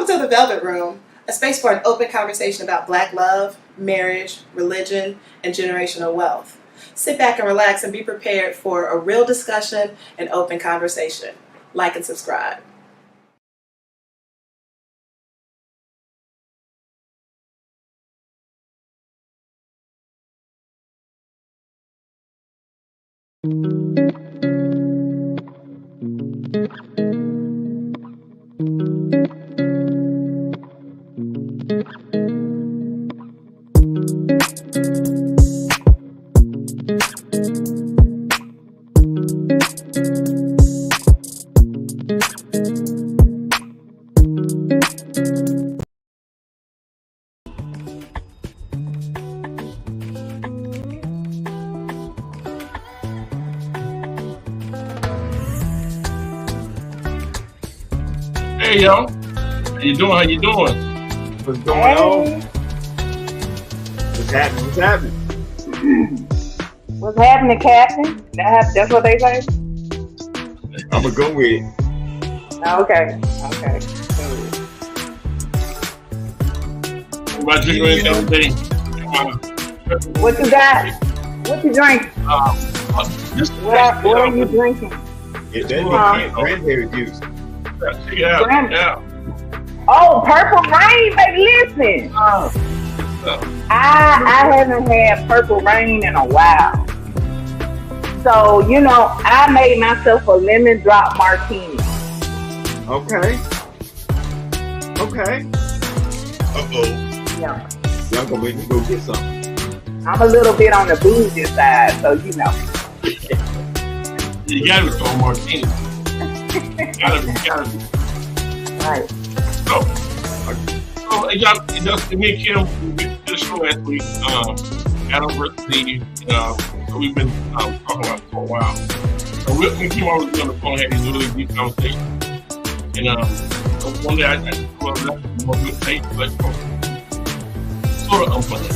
to the Velvet Room, a space for an open conversation about Black love, marriage, religion, and generational wealth. Sit back and relax and be prepared for a real discussion and open conversation. Like and subscribe. Hey yo, how you doing? How you doing? What's going on? What's happening? What's happening? What's happening, Captain? That's what they say? I'm gonna go with it. Okay. What you doing today? What you got? What you drinking? What are you drinking? Get that cranberry juice. Yeah. Oh, Purple Rain, baby, listen. I haven't had Purple Rain in a while. So, I made myself a lemon drop martini. Okay. Uh-oh. Yeah. Y'all gonna make me go get some. I'm a little bit on the bougie side, so You gotta go martini. Gotta be. Right. So y'all, me and Kim, we did the show last week. Anniversary. So we've been talking about it for a while. So me and Kim always be on the phone, having these really deep conversations. And so one day I that's more good tape, but sort of unfunny.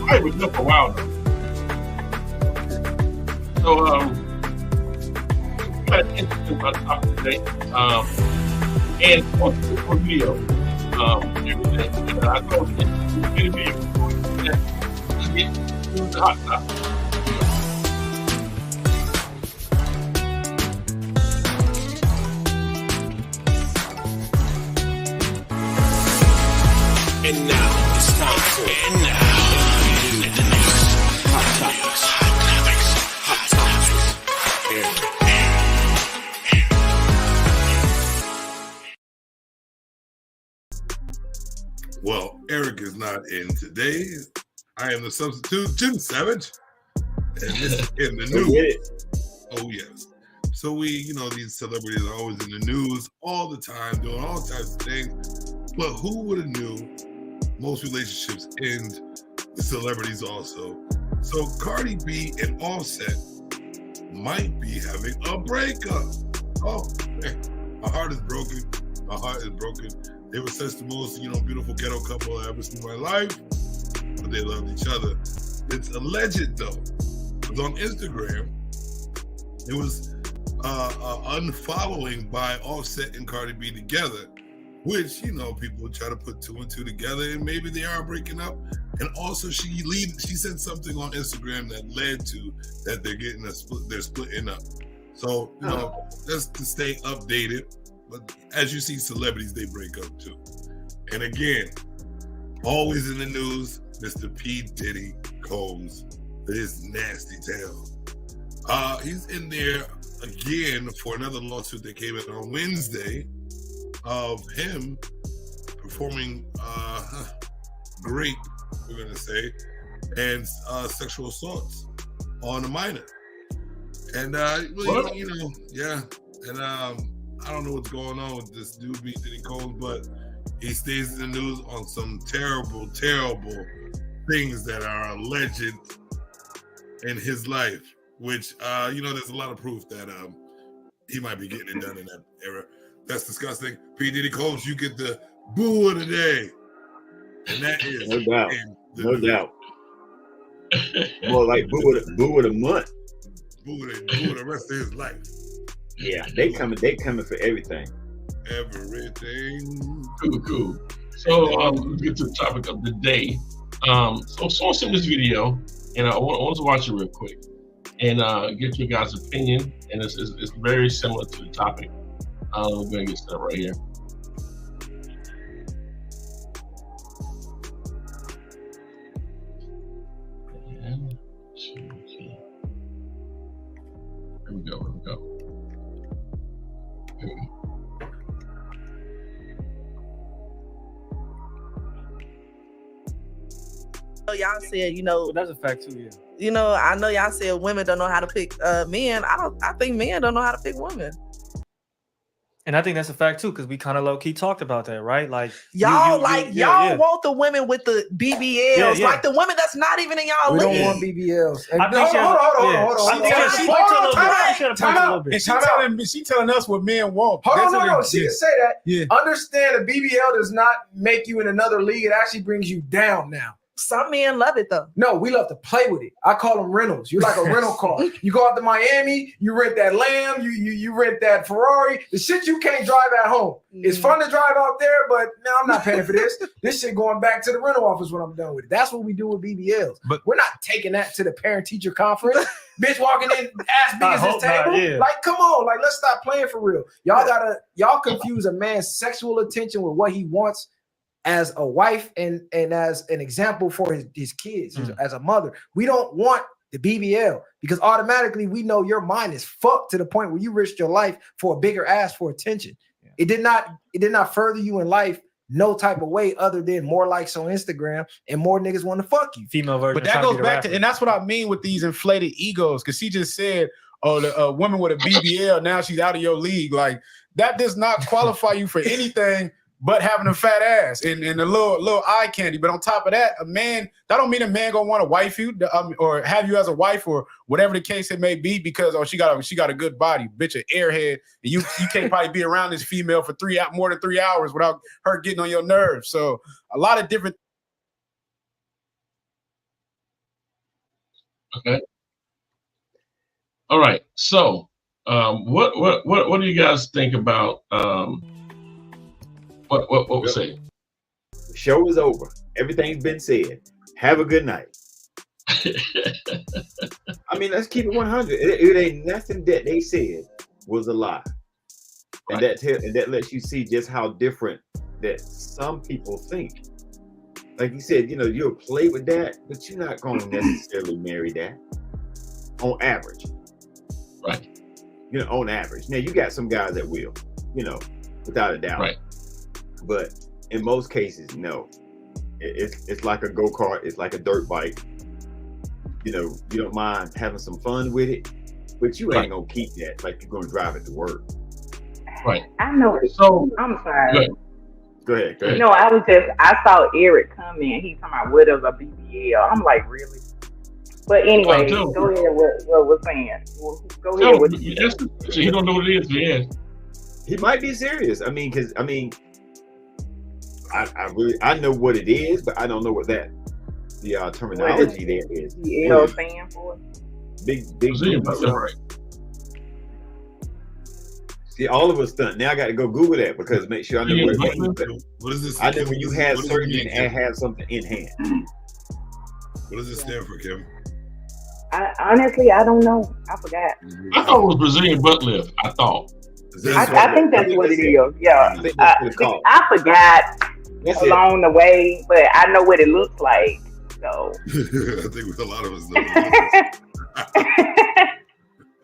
I was there for a while now. So got an interesting topic today. And for video, everything. I told you, it's the hot topic. And now it's time for Hot Topics. Well, Eric is not in today. I am the substitute, Jim Savage. And this is in the news. Oh, yes. So these celebrities are always in the news all the time, doing all types of things. But who would have knew most relationships end with celebrities also? So Cardi B and Offset might be having a breakup. Oh, man. My heart is broken. They were such the most, beautiful ghetto couple I ever seen in my life, but they loved each other. It's alleged though, because on Instagram, it was unfollowing by Offset and Cardi B together, which, people would try to put two and two together, and maybe they are breaking up. And also she said something on Instagram that led to that they're splitting up. So, just to stay updated. But as you see, celebrities, they break up too. And again, always in the news, Mr. P. Diddy Combs, his nasty tail. He's in there again for another lawsuit that came in on Wednesday of him performing rape, we're going to say, and sexual assaults on a minor. And, yeah. And, I don't know what's going on with this dude, P. Diddy Combs, but he stays in the news on some terrible, terrible things that are alleged in his life, which, there's a lot of proof that he might be getting it done in that era. That's disgusting. P. Diddy Combs, you get the boo of the day. And that is no doubt. More like boo of the month. Boo of the rest of his life. Yeah, they coming for everything. everything. Cool. So let's get to the topic of the day. So someone sent this video, and I want to watch it real quick and get your guys' opinion. And it's very similar to the topic. We're gonna get started right here. And here we go. Y'all said, you know, That's a fact too, yeah. you know, I know y'all said women don't know how to pick men. I think men don't know how to pick women. And I think that's a fact too, because we kind of low key talked about that, right? Like Y'all yeah. want the women with the BBLs, Yeah. like the women that's not even in y'all We don't league. want BBLs. I think Hold on. I think she went to a little bit. She should have Time pushed a out. little bit. And she telling us what men want. Hold That's on, what no. it- She yeah. can say that. Yeah. Understand a BBL does not make you in another league. It actually brings you down now. Some men love it though. No, we love to play with it. I call them rentals. You're like a rental car. You go out to Miami, you rent that Lamb, you rent that Ferrari. The shit you can't drive at home. It's fun to drive out there, but no, I'm not paying for this. This shit going back to the rental office when I'm done with it. That's what we do with BBLs. But- we're not taking that to the parent-teacher conference. Bitch walking in ass big I as hope this table. not, yeah. Like, come on, like let's stop playing for real. Y'all confuse a man's sexual attention with what he wants as a wife and as an example for his kids, as a mother. We don't want the BBL because automatically we know your mind is fucked to the point where you risked your life for a bigger ass for attention. Yeah. It did not further you in life no type of way other than more likes on Instagram and more niggas want to fuck you. Female version. But that goes back to, and that's what I mean with these inflated egos, because she just said, oh, the woman with a BBL, now she's out of your league. Like, that does not qualify you for anything but having a fat ass and a little eye candy. But on top of that, a man, that don't mean a man gonna want to wife you or have you as a wife or whatever the case it may be because she got a good body, bitch, an airhead, and you can't probably be around this female for more than 3 hours without her getting on your nerves. So a lot of different. Okay. All right. So, what do you guys think about what was saying? The show is over. Everything's been said. Have a good night. I mean, let's keep it 100. It ain't nothing that they said was a lie, and that lets you see just how different that some people think. Like you said, you know, you'll play with that, but you're not going to necessarily marry that on average. Right. You know, on average. Now, you got some guys that will, you know, without a doubt. Right. But in most cases, no. It's like a go-kart. It's like a dirt bike. You know, you don't mind having some fun with it, but you ain't going to keep that like you're going to drive it to work. Right. I know. So, I'm sorry. Go ahead. No, I saw Eric come in. He talking about what is a BBL. I'm like, really? But anyway, go ahead. What was saying? Go ahead. What you he don't know what it is. Yeah. He might be serious. I mean, because I know what it is, but I don't know what the terminology there is. BBL stand for? Big. Right. See, all of us stunt. Now I got to go Google that because make sure I know what is this? I know when you have surgery and have something in hand. What does it stand for, Kim? Honestly, I don't know. I forgot. I thought it was Brazilian butt lift. I thought. I think that's what it is. Yeah. I think that's what it's called. I forgot along the way, but I know what it looks like. So I think a lot of us know.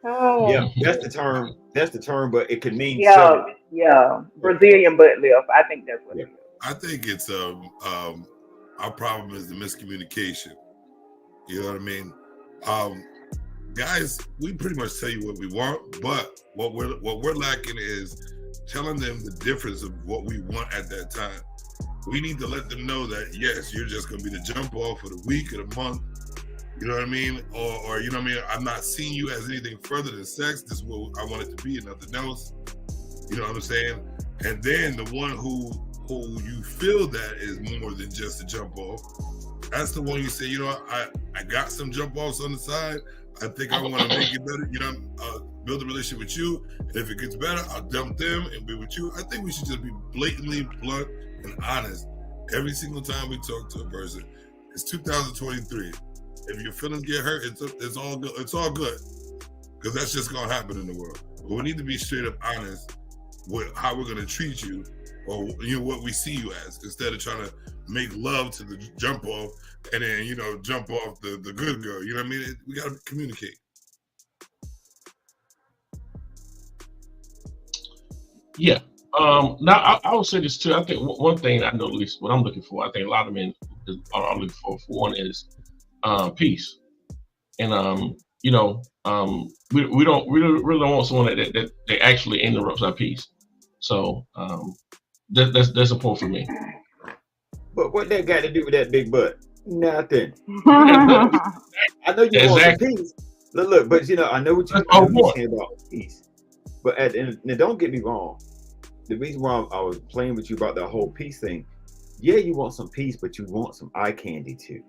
Oh. Yeah, that's the term. That's the term, but it could mean yeah, Brazilian butt lift. I think that's what it is. I think it's our problem is the miscommunication. You know what I mean? Guys, we pretty much tell you what we want, but what we're lacking is telling them the difference of what we want at that time. We need to let them know that yes, you're just gonna be the jump off for the week or the month. You know what I mean? Or you know what I mean? I'm not seeing you as anything further than sex. This is what I want it to be and nothing else. You know what I'm saying? And then the one who you feel that is more than just a jump off, that's the one you say, you know, I got some jump offs on the side. I think I want to make it better. You know, build a relationship with you, and if it gets better, I'll dump them and be with you. I think we should just be blatantly blunt and honest every single time we talk to a person. It's 2023. If your feelings get hurt, it's all good. It's all good, because that's just gonna happen in the world. But we need to be straight up honest with how we're gonna treat you, or what we see you as, instead of trying to make love to the jump off and then jump off the good girl. You know what I mean? We gotta communicate. Yeah. Now I would say this too. I think one thing I know, at least what I'm looking for, I think a lot of men are looking for one is peace. And we really don't want someone that actually interrupts our peace. So that's a point for me. But what that got to do with that big butt? Nothing. I know you want some peace. Look, but I know what you're saying about peace. But now don't get me wrong. The reason why I was playing with you about that whole peace thing, yeah, you want some peace, but you want some eye candy too.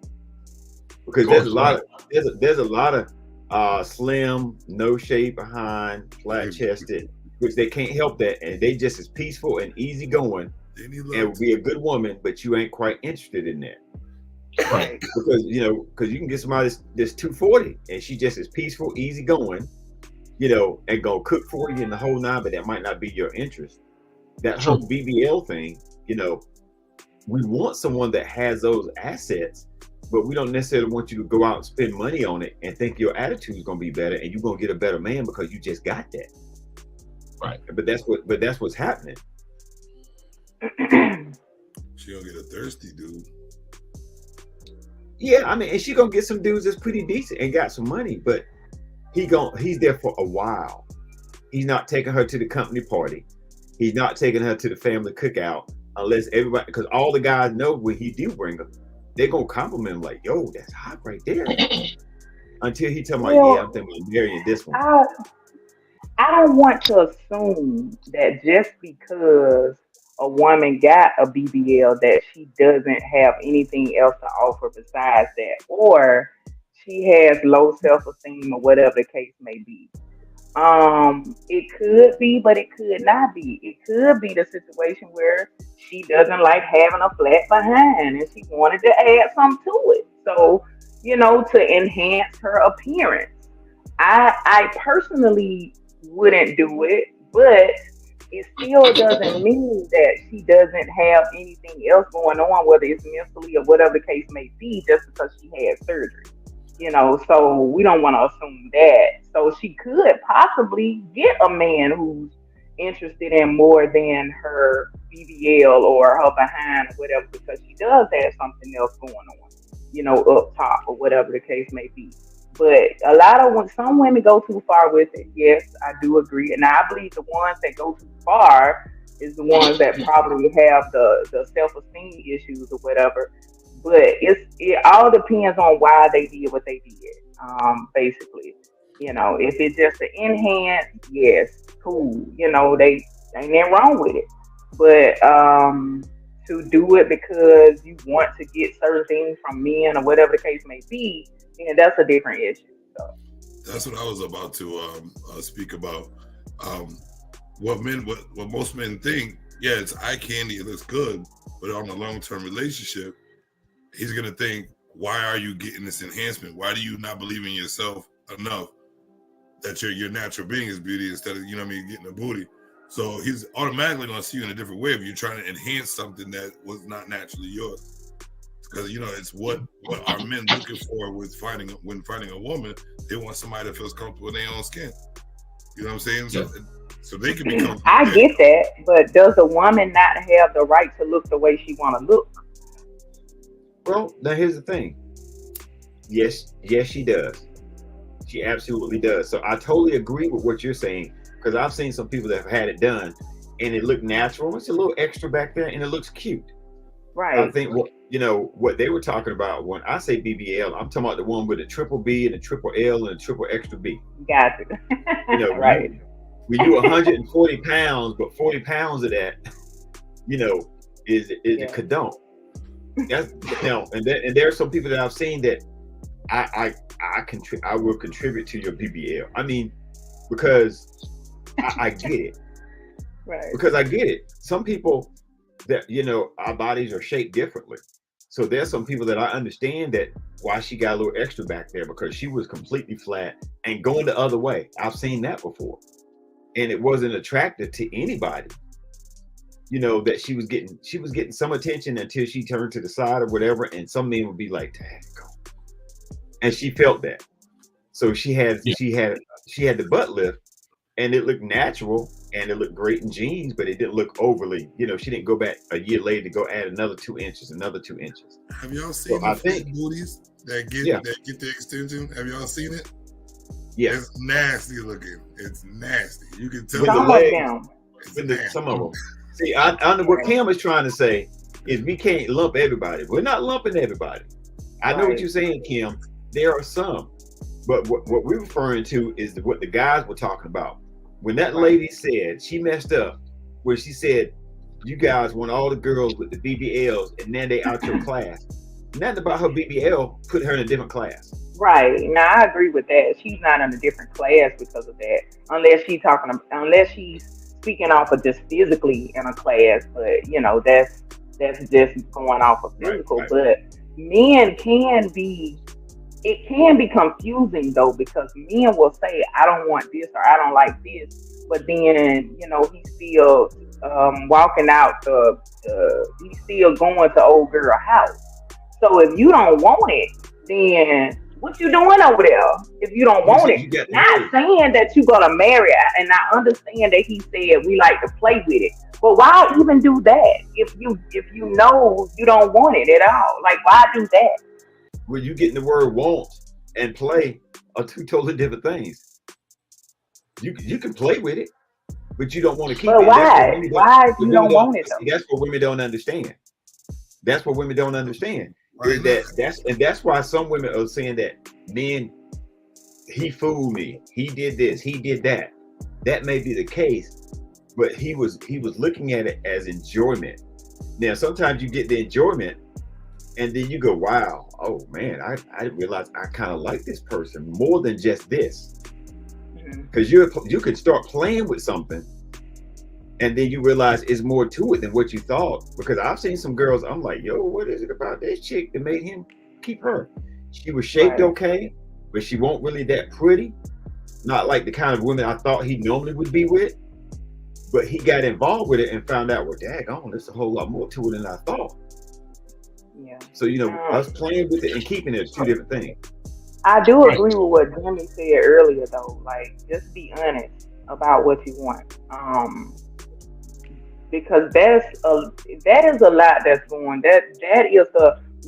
Because there's a lot of slim, no shade behind, flat chested, which they can't help that, and they just as peaceful and easygoing and be a good woman, but you ain't quite interested in that. Right. Because you can get somebody that's 240 and she just as peaceful, easygoing, and gonna cook for you in the whole nine, but that might not be your interest. That whole BBL thing, we want someone that has those assets, but we don't necessarily want you to go out and spend money on it and think your attitude is gonna be better and you're gonna get a better man because you just got that. Right. But that's what's happening. She gonna get a thirsty dude. Yeah, I mean, and she gonna get some dudes that's pretty decent and got some money, but he's there for a while. He's not taking her to the company party. He's not taking her to the family cookout unless everybody, because all the guys know when he do bring her, they're gonna compliment him like, "Yo, that's hot right there." Until he tell me, "Yeah, I'm thinking of marrying this one." I don't want to assume that just because a woman got a BBL that she doesn't have anything else to offer besides that, or she has low self-esteem or whatever the case may be. It could be, but it could not be. It could be the situation where she doesn't like having a flat behind and she wanted to add something to it. So, to enhance her appearance. I personally wouldn't do it, but it still doesn't mean that she doesn't have anything else going on, whether it's mentally or whatever the case may be, just because she had surgery. So we don't want to assume that. So she could possibly get a man who's interested in more than her BBL or her behind or whatever, because she does have something else going on, up top or whatever the case may be. But some women go too far with it. Yes, I do agree. And I believe the ones that go too far is the ones that probably have the self-esteem issues or whatever. But it all depends on why they did what they did, basically. If it's just to enhance, yes, cool. They ain't nothing wrong with it. But to do it because you want to get certain things from men or whatever the case may be, then that's a different issue. So. That's what I was about to speak about. What most men think, yeah, it's eye candy, it looks good, but on a long-term relationship, he's gonna think, why are you getting this enhancement? Why do you not believe in yourself enough that your natural being is beauty instead of getting a booty? So he's automatically gonna see you in a different way if you're trying to enhance something that was not naturally yours. Because it's what are men looking for when finding a woman? They want somebody that feels comfortable in their own skin. You know what I'm saying? Yeah. So they can be comfortable. I get that, but does a woman not have the right to look the way she want to look? Well, now here's the thing. Yes, she does. She absolutely does. So I totally agree with what you're saying, because I've seen some people that have had it done and it looked natural. It's a little extra back there and it looks cute. Right. I think what they were talking about when I say BBL, I'm talking about the one with a triple B and a triple L and a triple extra B. Gotcha. Right. We do 140 pounds, but 40 pounds of that, is a condom. That's and there are some people that I've seen that I will contribute to your BBL. I mean, because I get it. Right. Because I get it. Some people that, our bodies are shaped differently. So there's some people that I understand that why she got a little extra back there, because she was completely flat and going the other way. I've seen that before. And it wasn't attractive to anybody. That she was getting some attention until she turned to the side or whatever, and some men would be like, "Dang, go." And she felt that. So she had the butt lift, and it looked natural and it looked great in jeans, but it didn't look overly, she didn't go back a year later to go add another 2 inches. Have y'all seen the fake booties that get the extension? Have y'all seen it? Yeah. It's nasty looking. It's nasty. You can tell. Some of them. See, I know what Cam is trying to say is we can't lump everybody. We're not lumping everybody. I know what you're saying, Kim. There are some. But what we're referring to is what the guys were talking about. When that lady said, she messed up, where she said, you guys want all the girls with the BBLs and then they out your class. Nothing about her BBL put her in a different class. Right. Now I agree with that. She's not in a different class because of that. Unless she's speaking off of just physically in a class, but that's just going off of physical. Right. But men it can be confusing though, because men will say, I don't want this or I don't like this, but then he's still walking out he's still going to old girl house. So if you don't want it, then what you doing over there? If you don't want it, not saying that you're gonna marry, and I understand that he said we like to play with it, but why even do that if you know you don't want it at all? Like, why do that? Well, you getting the word want and play are two totally different things. You can play with it, but you don't want to keep it. Why? Why you don't want it though? That's what women don't understand. That's what women don't understand. Is that's why some women are saying that men, he fooled me, he did this, he did that. That may be the case, but he was looking at it as enjoyment. Now sometimes you get the enjoyment and then you go, wow, oh man, I didn't realize I kind of like this person more than just this. Because you could start playing with something and then you realize it's more to it than what you thought. Because I've seen some girls, I'm like, yo, what is it about this chick that made him keep her? She was shaped okay, but she won't really that pretty. Not like the kind of women I thought he normally would be with. But he got involved with it and found out, well, daggone, there's a whole lot more to it than I thought. Yeah. So, us playing with it and keeping it is two different things. I do agree with what Jimmy said earlier, though. Like, just be honest about what you want. Because that is a lot that's going. That is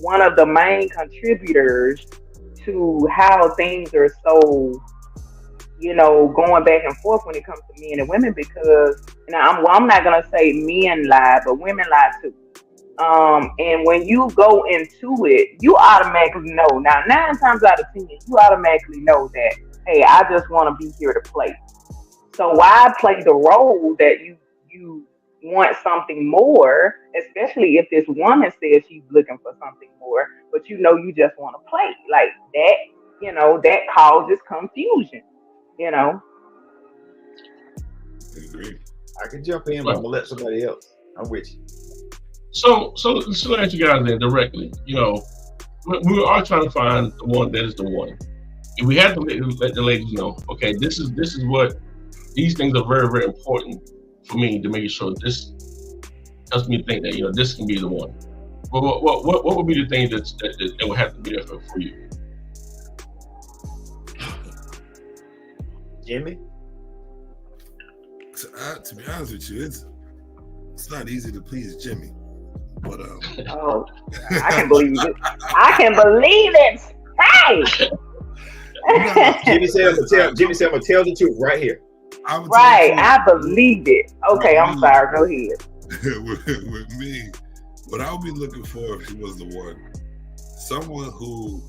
one of the main contributors to how things are so, going back and forth when it comes to men and women. Because I'm not gonna say men lie, but women lie too. And when you go into it, you automatically know. Now, 9 times out of 10, you automatically know that, hey, I just want to be here to play. So why play the role that you want something more, especially if this woman says she's looking for something more, but you just want to play like that, that causes confusion, Agreed. I can jump in, but I'm gonna let somebody else. I'm with you. So let's ask you guys then directly. We are trying to find the one that is the one. And we have to let the ladies know, okay, this is what these things are very, very important for me to make sure this helps me think that this can be the one. But what would be the thing that would have to be there for you? Jimmy? To be honest with you, it's not easy to please Jimmy. But oh, I can believe it. I can believe it. Hey. Jimmy said I'm gonna tell the truth right here. Right, I believed it. Okay, I'm sorry. Go ahead. with me, what I would be looking for if she was the one, someone who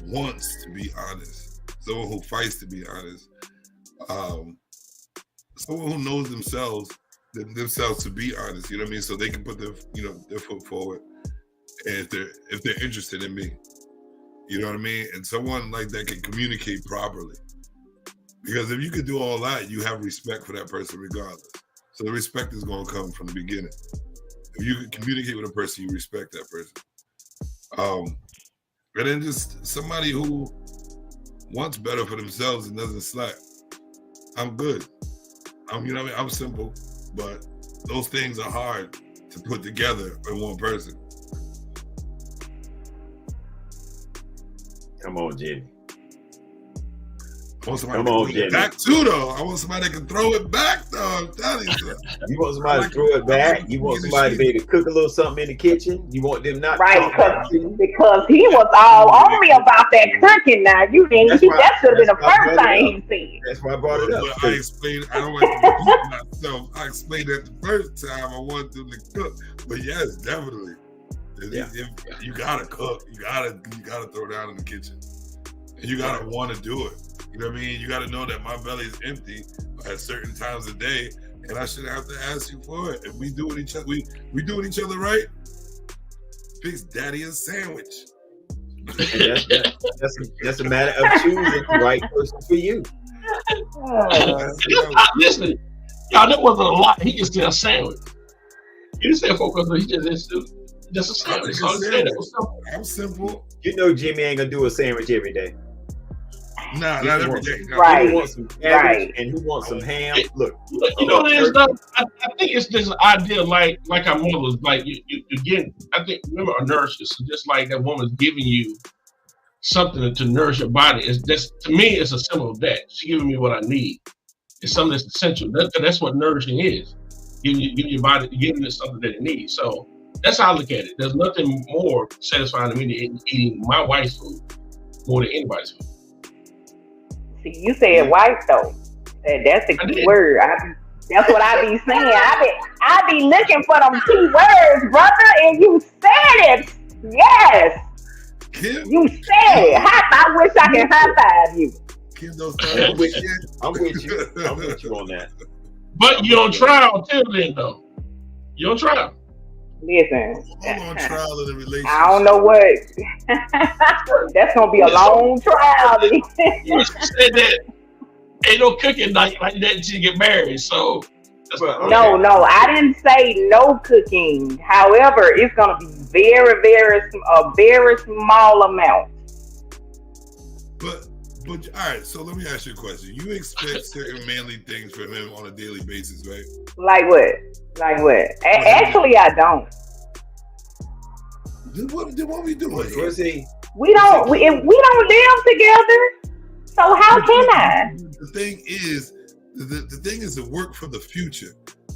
wants to be honest, someone who fights to be honest, someone who knows themselves to be honest. You know what I mean? So they can put their foot forward, and if they're interested in me, You know what I mean? And someone like that can communicate properly. Because if you could do all that, you have respect for that person regardless. So the respect is going to come from the beginning. If you can communicate with a person, you respect that person. And then just somebody who wants better for themselves and doesn't slack. I'm good. You know what I mean? I'm simple, but those things are hard to put together in one person. Come on, Jimmy. I want somebody Come to on, throw Jimmy. it back too, though. I want somebody that can throw it back, though. I'm telling you. You want somebody to throw it back. You want somebody to be able to cook a little something in the kitchen. You want them not Right, to talk to you. because he was all on me about that cooking. Now you didn't. That's why- That should have been the that's why I first brought it thing he said. That's why I brought it up. But I explained, I don't like to repeat myself. I explained that the first time I wanted them to cook. But yes, definitely. If you gotta cook, you gotta throw down in the kitchen. And you gotta want to do it. You know what I mean? You gotta know that my belly is empty at certain times of day, and I shouldn't have to ask you for it. If we doing each other, we doing each other right. Fix daddy a sandwich. That's a matter of choosing the right person for you. Listen, y'all, that wasn't a lot. He just did a sandwich. He didn't say focus. He just a sandwich. So he said it was simple. I'm simple. You know Jimmy ain't gonna do a sandwich every day. Nah, not every day. Right. He wants some cabbage and he wants some ham. Look, You know, there's stuff. I think it's this idea, like our mothers, like you again. I think remember a nurse is just like that woman's giving you something to nourish your body. It's just, to me, it's a symbol of that. She's giving me what I need. It's something that's essential. That's what nourishing is. Giving your body, giving it something that it needs. So that's how I look at it. There's nothing more satisfying to me than eating my wife's food more than anybody's food. See, you said wife though. That's the key word. That's what I be saying. I be looking for them key words, brother, and you said it. Yes. You said it. I wish I could high five you. I'm with you on that. But you don't try until then, though. You don't try. Listen, I'm on trial in a relationship. I don't know what. That's gonna be a long trial. You said that ain't no cooking like that until you get married. So no, I didn't say no cooking. However, it's gonna be a very small amount. But all right. So let me ask you a question. You expect certain manly things from him on a daily basis, right? Like what? Actually, I don't. Then what we doing? Where's he? We don't live together. So how can I? The thing is, the thing is to work for the future,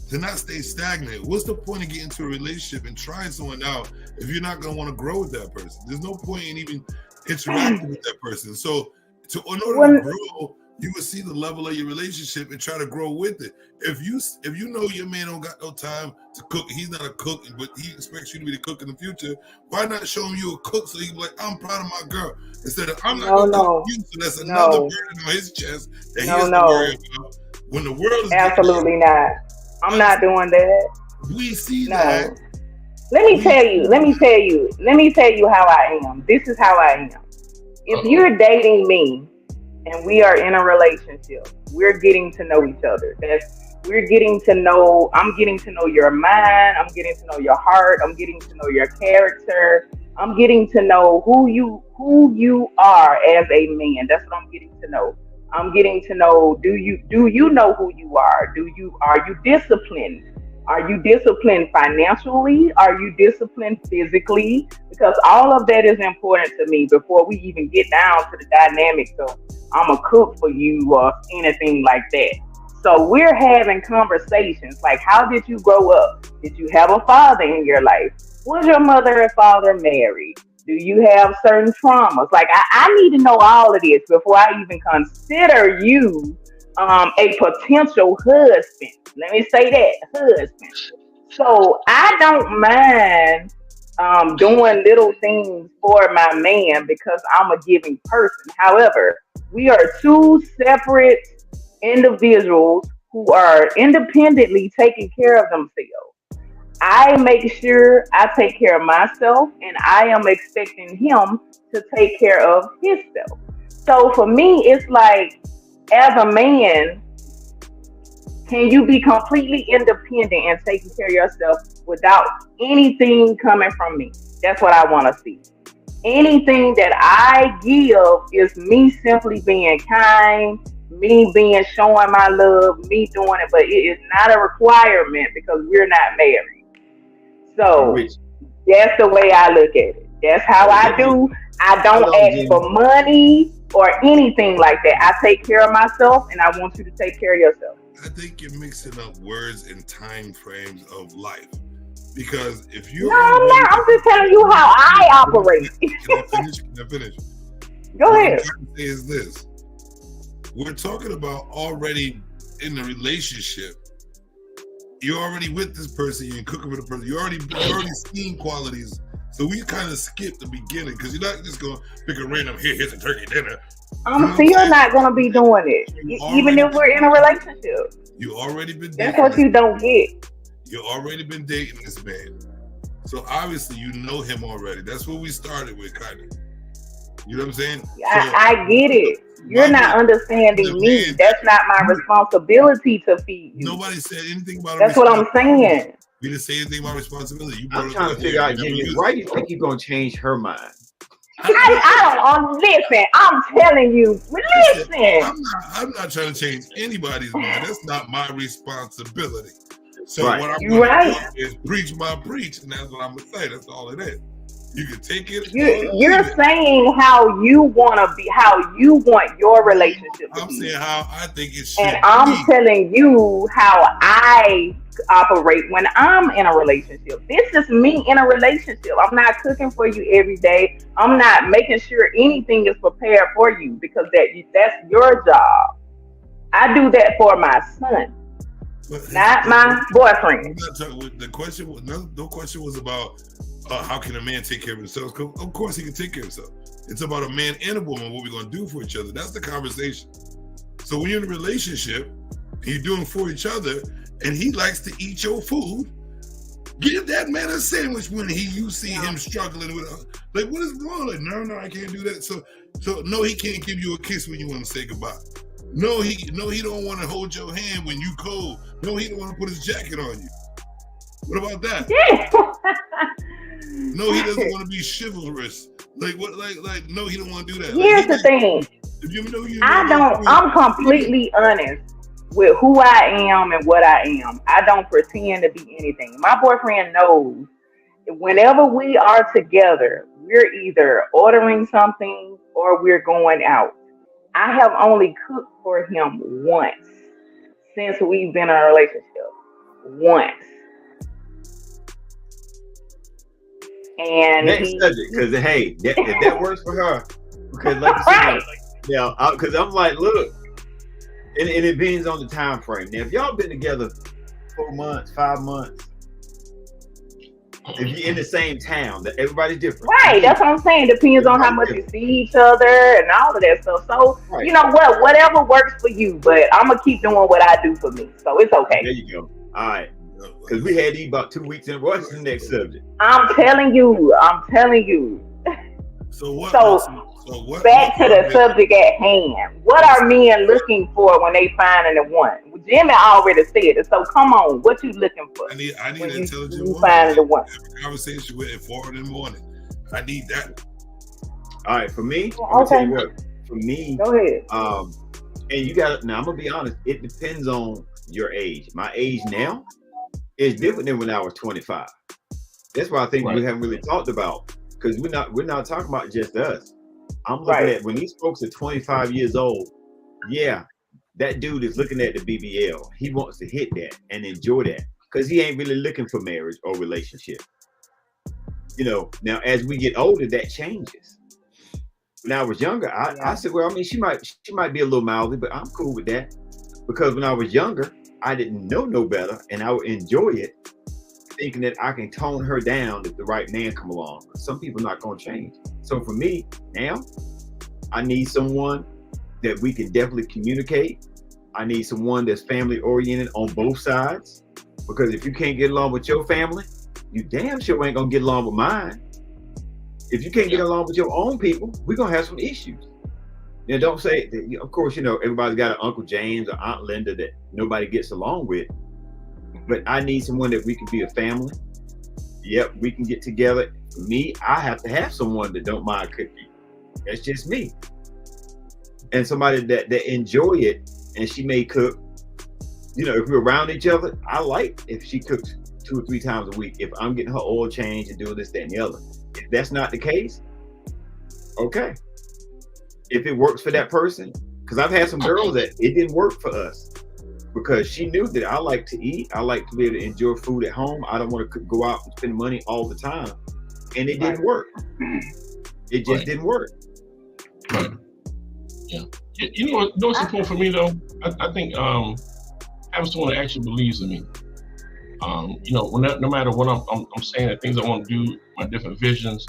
to not stay stagnant. What's the point of getting into a relationship and trying someone out if you're not going to want to grow with that person? There's no point in even interacting with that person. So in order to grow, you would see the level of your relationship and try to grow with it. If you know your man don't got no time to cook, he's not a cook, but he expects you to be the cook in the future, why not show him you a cook so he can be like, I'm proud of my girl, instead of I'm not gonna cook you, so that's another burden on his chest that he has to worry about. When the world is absolutely not. I'm not doing that. We see that. Let me tell you how I am. This is how I am. If you're dating me and we are in a relationship, we're getting to know each other. I'm getting to know your mind, I'm getting to know your heart, I'm getting to know your character, I'm getting to know who you are as a man. That's what I'm getting to know. I'm getting to know, do you know who you are? Are you disciplined? Are you disciplined financially? Are you disciplined physically? Because all of that is important to me before we even get down to the dynamics of I'm a cook for you or anything like that. So we're having conversations like, how did you grow up? Did you have a father in your life? Was your mother and father married? Do you have certain traumas? Like I need to know all of this before I even consider you a potential husband. Let me say that, husband. So I don't mind doing little things for my man because I'm a giving person. However, we are two separate individuals who are independently taking care of themselves. I make sure I take care of myself, and I am expecting him to take care of himself. So for me, it's like, as a man, can you be completely independent and taking care of yourself without anything coming from me? That's what I want to see. Anything that I give is me simply being kind, me being showing my love, me doing it, but it is not a requirement because we're not married. So that's the way I look at it. That's how I do. I don't ask for money or anything like that. I take care of myself, and I want you to take care of yourself. I think you're mixing up words and time frames of life. Because if you I'm not. I'm just telling you how I operate. Can I finish? Go ahead. What I'm trying to say is this. We're talking about already in the relationship. You're already with this person, you're cooking with a person, you're already seeing qualities. So we kind of skip the beginning because you're not just gonna pick a random here's a turkey dinner. I'm still not gonna be doing it, even if we're in a relationship. You already been dating. That's what you don't get. You already been dating this man. So obviously you know him already. That's what we started with, kind of. You know what I'm saying? I get it. You're not understanding me. That's not my responsibility to feed you. Nobody said anything about it. That's what I'm saying. We didn't say anything about responsibility. I'm trying to figure out, Jimmy, why do you think you're gonna change her mind? I don't listen. I'm telling you. Listen. I'm not trying to change anybody's mind. That's not my responsibility. So Right. what I'm You're going right. to do is preach my preach, and that's what I'm gonna say. That's all it is. You can take it. You're saying how you want to be, how you want your relationship to I'm be. saying how I think it should And I'm be. telling you how I operate when I'm in a relationship. This is me in a relationship. I'm not cooking for you every day. I'm not making sure anything is prepared for you because that's your job. I do that for my son, not my boyfriend. The question was no question was about how can a man take care of himself? Of course he can take care of himself. It's about a man and a woman, what we're going to do for each other. That's the conversation. So when you're in a relationship and you're doing for each other and he likes to eat your food, give that man a sandwich when you see him struggling with like, what is wrong? Like, no, I can't do that. So no, he can't give you a kiss when you want to say goodbye. No, he don't want to hold your hand when you cold. No, he don't want to put his jacket on you. What about that? No, he doesn't want to be chivalrous. Like what? Like no, he don't want to do that. Here's the thing. I'm completely honest with who I am and what I am. I don't pretend to be anything. My boyfriend knows whenever we are together, we're either ordering something or we're going out. I have only cooked for him once since we've been in a relationship. Once. And next subject, because hey, if that works for her, because like you said, yeah, because I'm like, look, and it depends on the time frame. Now, if y'all been together 4 months, 5 months, if you're in the same town, that everybody's different. Right, that's what I'm saying. Depends on how much you see each other and all of that stuff. So you know what, whatever works for you, but I'm gonna keep doing what I do for me. So it's okay. There you go. All right. Because we had these about 2 weeks in. What's the next subject? I'm telling you. So what? Back to the subject at hand. What are men looking for when they find a one? Jimmy already said it. So come on, what you looking for? I need an intelligent woman. Find a one. Have a conversation with at 4 in the morning. I need that. All right, for me. Okay. Tell you what, for me. Go ahead. And you got now. I'm gonna be honest. It depends on your age. My age now is different than when I was 25. That's why I think we haven't really talked about, because we're not talking about just us. I'm looking at when these folks are 25 years old. Yeah, that dude is looking at the BBL. He wants to hit that and enjoy that because he ain't really looking for marriage or relationship. You know, now as we get older, that changes. When I was younger, I said, well, I mean, she might be a little mouthy, but I'm cool with that because when I was younger, I didn't know no better, and I would enjoy it, thinking that I can tone her down if the right man come along. Some people not gonna change. So for me now, I need someone that we can definitely communicate. I need someone that's family oriented on both sides. Because if you can't get along with your family, you damn sure ain't gonna get along with mine. If you can't get along with your own people, we're gonna have some issues. Now, don't say that, of course, everybody's got an Uncle James or Aunt Linda that nobody gets along with. But I need someone that we can be a family. Yep, we can get together. For me, I have to have someone that don't mind cooking. That's just me. And somebody that enjoy it, and she may cook. If we're around each other, I like if she cooks 2 or 3 times a week. If I'm getting her oil change and doing this, that, and the other. If that's not the case, okay. If it works for that person, because I've had some girls that it didn't work for us because she knew that I like to eat. I like to be able to enjoy food at home. I don't want to go out and spend money all the time. And it didn't work. It just didn't work. Right. Yeah. What's important for me though? I think having someone that actually believes in me. No matter what I'm saying, the things I want to do, my different visions,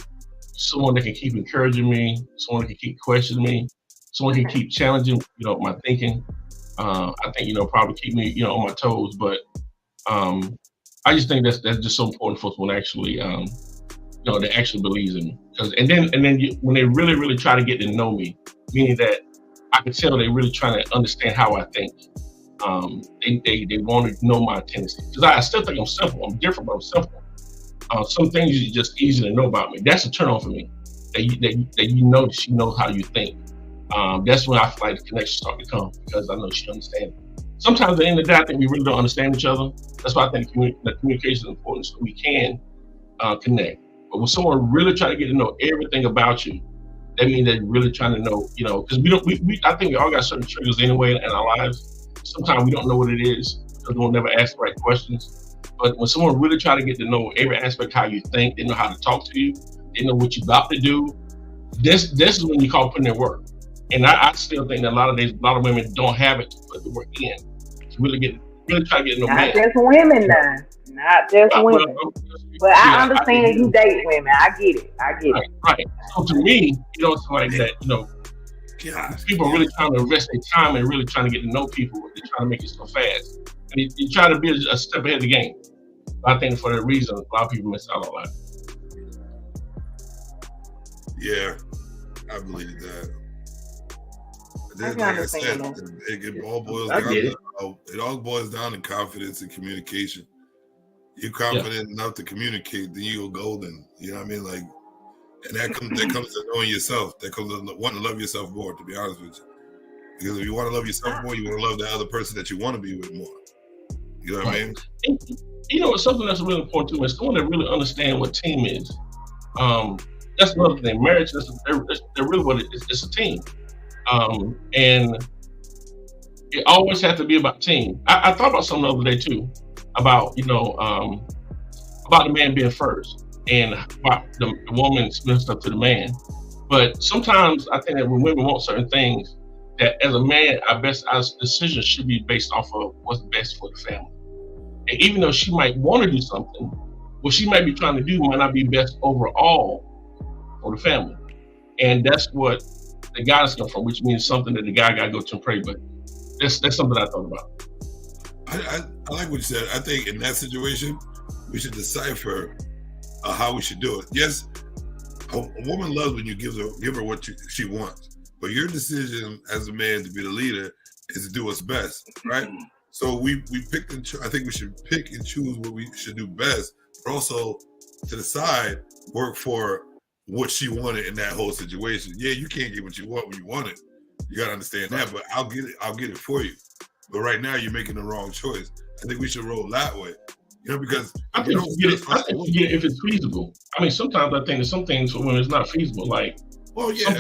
someone that can keep encouraging me, someone that can keep questioning me, someone can keep challenging, my thinking. I think, probably keep me, on my toes. But I just think that's just so important for someone actually, that actually believes in me. And then when they really, really try to get to know me, meaning that I can tell they really trying to understand how I think. They want to know my tendencies because I still think I'm simple. I'm different, but I'm simple. Some things are just easy to know about me. That's a turn on for me. That she knows how you think. That's when I feel like the connection start to come because I know she understands. Sometimes at the end of the day, I think we really don't understand each other. That's why I think that communication is important so we can connect. But when someone really try to get to know everything about you, that means they're really trying to know, because I think we all got certain triggers anyway in our lives. Sometimes we don't know what it is because we'll never ask the right questions. But when someone really try to get to know every aspect how you think, they know how to talk to you, they know what you're about to do. This is when you call putting in work. And I still think that a lot of women don't have it to put the work in. To really try to get to know men. Not just women now. Not just women. But I understand you date women. I get it. Right. So to me, it's like that, people are really trying to invest their time and really trying to get to know people. They're trying to make it so fast. And you try to be a step ahead of the game. But I think for that reason, a lot of people miss out on life. Yeah, I believe that. Like I said, it all boils down to confidence and communication. You're confident enough to communicate, then you're golden. You know what I mean? Like, and that comes to knowing yourself. That comes to wanting to love yourself more, to be honest with you. Because if you want to love yourself more, you want to love the other person that you want to be with more. You know what I mean? And, something that's really important too is someone that really understands what team is. That's another thing. Marriage, they're really what it is. It's a team. And it always has to be about team. I thought about something the other day too, about the man being first and about the woman spending stuff to the man. But sometimes I think that when women want certain things, that as a man, our decisions should be based off of what's best for the family. And even though she might want to do something, what she might be trying to do might not be best overall for the family. And that's what the guidance comes from, which means something that the guy got to go to and pray. But that's something I thought about. I like what you said. I think in that situation, we should decipher how we should do it. Yes, a woman loves when you give her what she wants. But your decision as a man to be the leader is to do what's best, right? So we picked and I think we should pick and choose what we should do best, but also to the side work for what she wanted in that whole situation. Yeah, you can't get what you want when you want it. You gotta understand that, but I'll get it for you. But right now you're making the wrong choice. I think we should roll that way. Because I think you get it if it's feasible. I mean, sometimes I think that some things for women is not feasible. Like,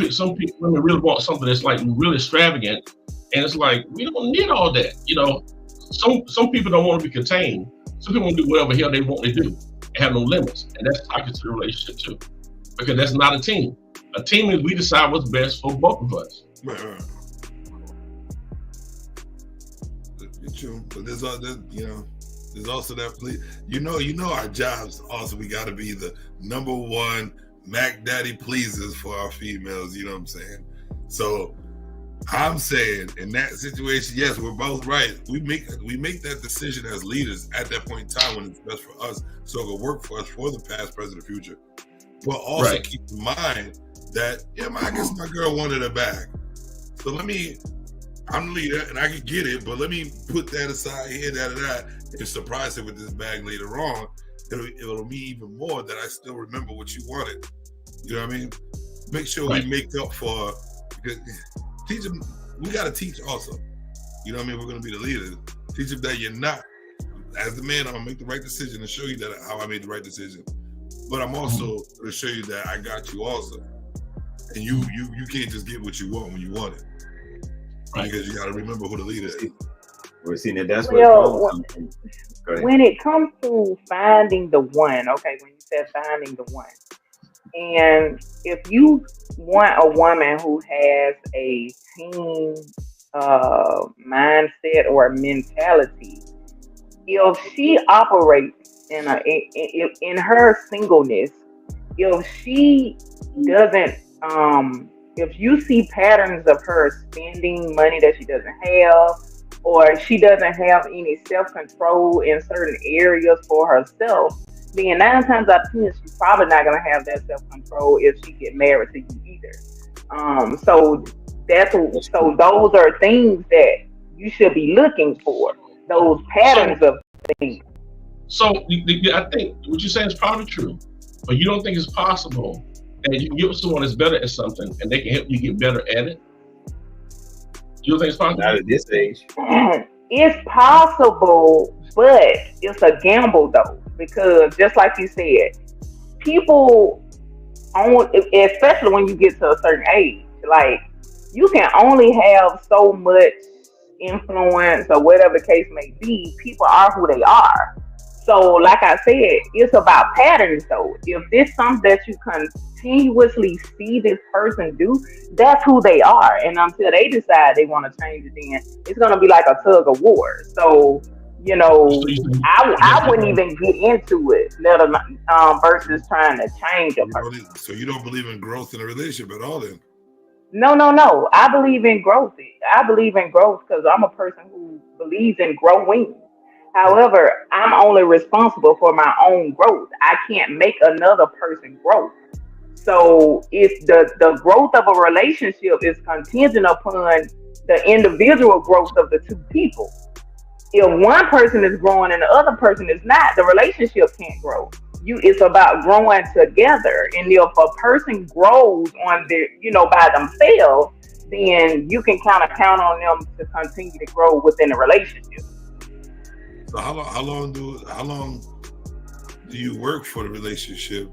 some people women really want something that's like really extravagant, and it's like we don't need all that. Some people don't want to be contained. Some people want to do whatever hell they want to do and have no limits, and that's toxic to the relationship too, because that's not a team. A team is we decide what's best for both of us. Right. True, but there's also that our jobs also we got to be the number one Mac Daddy pleasers for our females. You know what I'm saying? So I'm saying in that situation, yes, we're both right. We make that decision as leaders at that point in time when it's best for us, so it will work for us for the past, present, and future. But also keep in mind that I guess my girl wanted a bag, so I'm the leader and I can get it, but let me put that aside here, that, and surprise her with this bag later on. It'll mean even more that I still remember what you wanted. You know what I mean? Make sure we make up for, because teach them, we got to teach also. You know what I mean? We're going to be the leaders. Teach them that you're not. As the man, I'm going to make the right decision and show you that how I made the right decision. But I'm also going to show you that I got you also. And you can't just get what you want when you want it. Right. Because you got to remember who the leader is. We're seeing that that's when it comes to finding the one, okay, when you said finding the one, and if you want a woman who has a team mindset or mentality, if she operates in her singleness, if she doesn't, if you see patterns of her spending money that she doesn't have, or she doesn't have any self-control in certain areas for herself, then 9 times out of 10, she's probably not going to have that self-control if she get married to you either. So those are things that you should be looking for, those patterns of things. So I think what you're saying is probably true, but you don't think it's possible that you can get someone that's better at something and they can help you get better at it? You don't think it's possible? Not at this age. It's possible, but it's a gamble though, because just like you said, people, especially when you get to a certain age, like you can only have so much influence or whatever the case may be. People are who they are. So like I said, it's about patterns though. If this is something that you continuously see this person do, that's who they are. And until they decide they want to change it, then it's going to be like a tug of war. So, you know, I wouldn't even get into it, versus trying to change a person. So you don't believe in growth in a relationship at all then? No. I believe in growth. I believe in growth because I'm a person who believes in growing. However, I'm only responsible for my own growth. I can't make another person grow. So if the growth of a relationship is contingent upon the individual growth of the two people. If one person is growing and the other person is not, the relationship can't grow. It's about growing together. And if a person grows on by themselves, then you can kind of count on them to continue to grow within the relationship. So how long do you work for the relationship?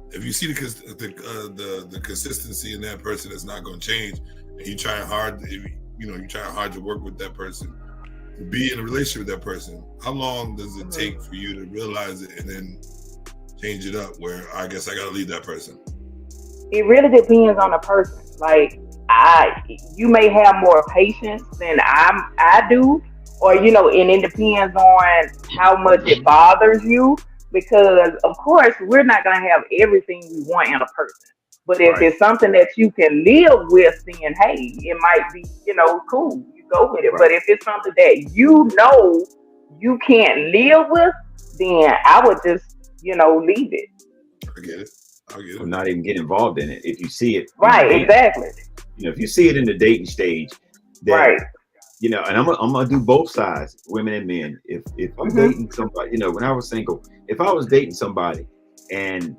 If you see the consistency in that person that's not going to change, and you're trying hard, to work with that person, to be in a relationship with that person, how long does it take for you to realize it and then change it up? Where I guess I got to leave that person. It really depends on the person. Like you may have more patience than I do. Or, and it depends on how much it bothers you, because, of course, we're not going to have everything we want in a person. But if it's something that you can live with, then, hey, it might be, cool. You go with it. Right. But if it's something that you can't live with, then I would just, leave it. I get it. Or not even get involved in it. If you see it. Right, exactly. If you see it in the dating stage. Then, right. And I'm gonna do both sides, women and men. If I'm dating somebody, when I was single, if I was dating somebody and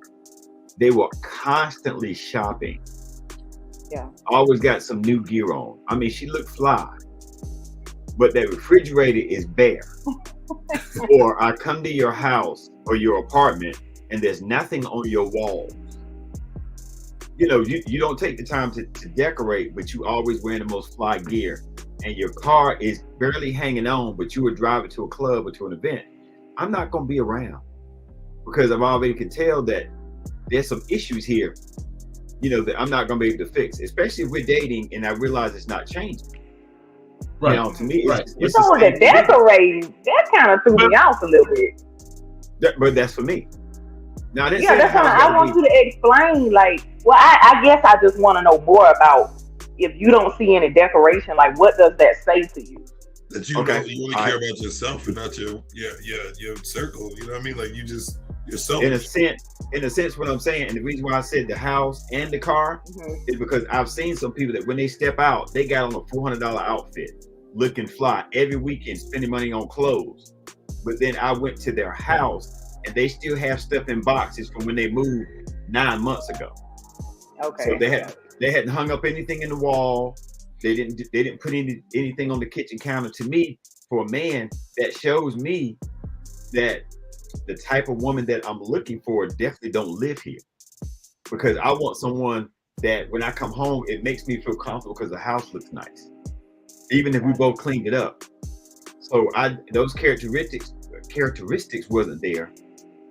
they were constantly shopping, always got some new gear on. I mean, she looked fly, but that refrigerator is bare. Or I come to your house or your apartment and there's nothing on your walls. You don't take the time to decorate, but you always wearing the most fly gear. And your car is barely hanging on, but you were driving to a club or to an event. I'm not going to be around because I've already can tell that there's some issues here, that I'm not going to be able to fix, especially if we're dating and I realize it's not changing. Right. To me, it's the decorating, that kind of threw me off a little bit. But that's for me. Now, that's why I want you to explain, I guess I just want to know more about if you don't see any decoration, like what does that say to you? That you Okay. you only care about yourself and not your circle. You know what I mean? Like you just yourself. In a sense, what I'm saying, and the reason why I said the house and the car is because I've seen some people that when they step out, they got on a $400 outfit, looking fly every weekend, spending money on clothes. But then I went to their house and they still have stuff in boxes from when they moved 9 months ago. Okay. So they hadn't hung up anything in the wall. They didn't put anything on the kitchen counter. To me, for a man, that shows me that the type of woman that I'm looking for definitely don't live here. Because I want someone that when I come home, it makes me feel comfortable because the house looks nice. Even if we both cleaned it up. So those characteristics wasn't there.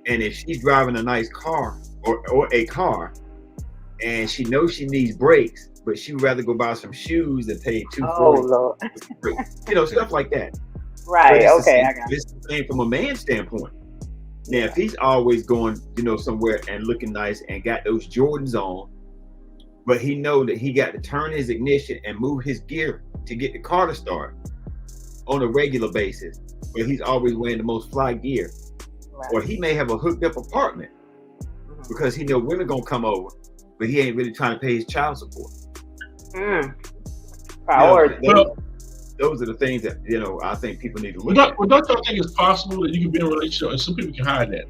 And if she's driving a nice car or a car and she knows she needs brakes, but she would rather go buy some shoes than pay $240. Oh Lord. You know, stuff like that. Right. But Okay. I got it. it's the same from a man's standpoint. Now, if he's always going, somewhere and looking nice and got those Jordans on, but he know that he got to turn his ignition and move his gear to get the car to start on a regular basis, but he's always wearing the most fly gear, Right. or he may have a hooked up apartment because he know women gonna come over, but he ain't really trying to pay his child support. Priority. Those are the things that I think people need to look Well, at. don't y'all think it's possible that you can be in a relationship and some people can hide that?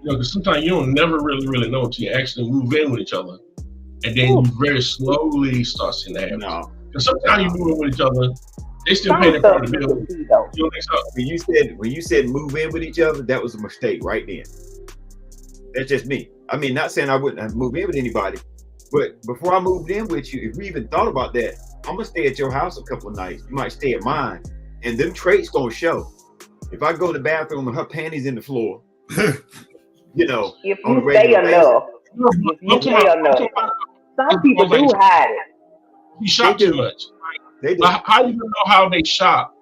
Because sometimes you don't never really know until you actually move in with each other, and then you very slowly start seeing that happen. No, Because sometimes you move in with each other, they still pay their part of the bill. You don't think so? when you said move in with each other, that was a mistake right then. That's just me. I mean, not saying I wouldn't have moved in with anybody, but before I moved in with you, if we even thought about that, I'm gonna stay at your house a couple of nights. You might stay at mine, and them traits gonna show. If I go to the bathroom and her panties in the floor, If on a you stay regular basis, enough, if you stay enough, some people do hide it. You shop They too do. much. they do. But how you gonna know how they shop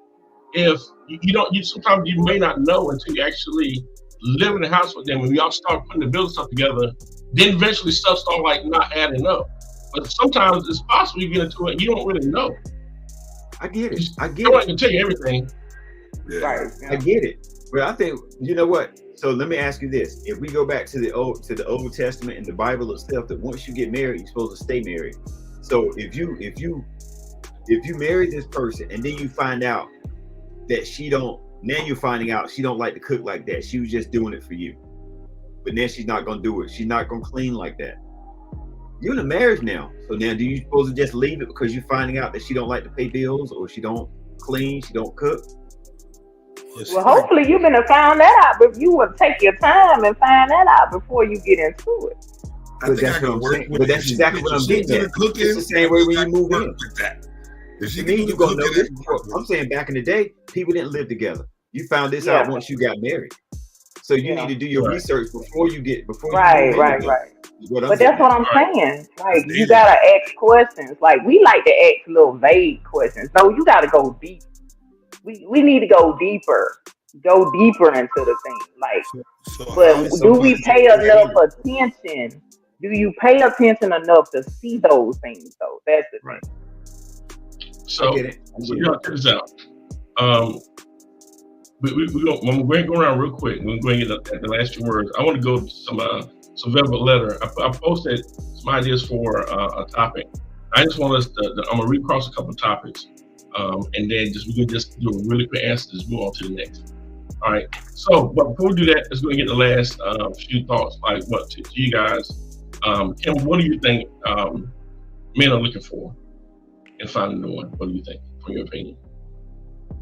if you don't? Sometimes you may not know until you actually live in the house with them. When we all start putting the building stuff together, then eventually stuff start like not adding up. But sometimes it's possible you get into it and you don't really know. I get it. I get Nobody it. can tell you everything. Yeah. Right. I get it. But I think what? So let me ask you this: if we go back to the Old Testament and the Bible itself, that once you get married, you're supposed to stay married. So if you marry this person and then you find out that you're finding out she don't like to cook like that. She was just doing it for you. But then she's not gonna do it. She's not gonna clean like that. You're in a marriage now. So now do you supposed to just leave it because you're finding out that she don't like to pay bills, or she don't clean, she don't cook? Well, hopefully you been to found that out, but you would take your time and find that out before you get into it. But that's what I'm saying. But that's exactly what I'm getting at. It's the same way when you move in. Like that. If she To me, can you're do gonna know cooking, this before. I'm saying back in the day, people didn't live together. You found this out once you got married. So you need to do your research before you Right. But That's what I'm saying. Like, you gotta ask questions. Like, we like to ask little vague questions. No, you gotta go deep. We need to go deeper. Go deeper into the thing. Like, but do we pay enough attention? Do you pay attention enough to see those things though? That's the thing. So y'all check this out. We're going to go around real quick. We're going to get the last few words. I want to go to some velvet letter. I posted some ideas for a topic. I just want us to I'm going to read across a couple of topics, and then we can just do a really quick answer. Just move on to the next. All right. So, but before we do that, let's go and get the last few thoughts. Like, what to you guys? Kim, what do you think men are looking for in finding a one? What do you think, from your opinion?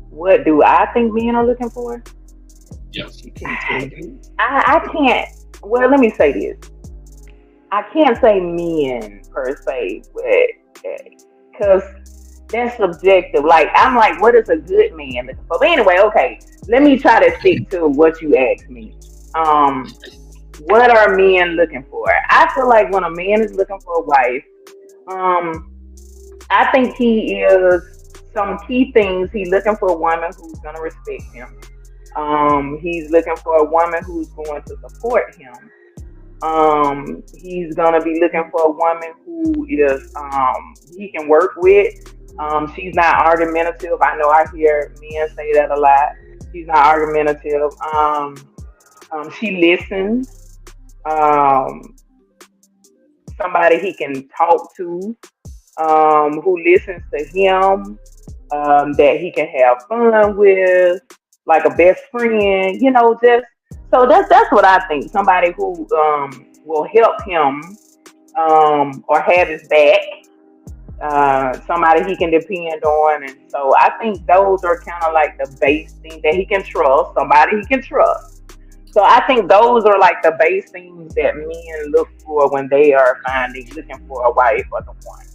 What do I think men are looking for? Yeah. I can't. Well, let me say this. I can't say men per se, because that's subjective. Like, I'm like, what is a good man looking for? But anyway, okay. Let me try to stick to what you asked me. What are men looking for? I feel like when a man is looking for a wife, I think he is some key things. He's looking for a woman who's going to respect him. He's looking for a woman who's going to support him. He's gonna be looking for a woman who is he can work with. She's not argumentative. I know I hear men say that a lot. She's not argumentative. She listens. Somebody he can talk to, who listens to him, that he can have fun with, like a best friend, just so that's what I think. Somebody who will help him or have his back, somebody he can depend on. And so I think those are kind of like the base thing that he can trust, somebody he can trust. So I think those are like the base things that men look for when they are looking for a wife or the one.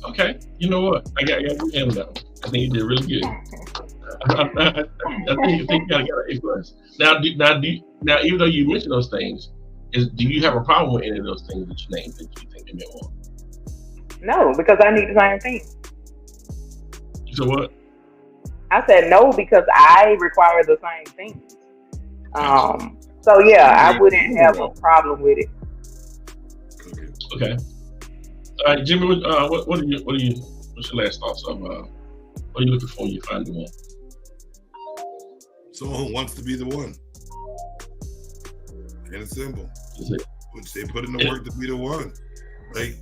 Okay, you know what? I got your hand up. I think you did really good. I think you got an A+. Now, even though you mentioned those things, do you have a problem with any of those things that you named that you think they may want? No, because I need the same thing. So what? I said no because I require the same things. So yeah, I wouldn't have a problem with it. Okay. All right, Jimmy. What's your last thoughts of what are you looking for when you find the one? Someone who wants to be the one. And it's simple. Which they put in the work to be the one. Like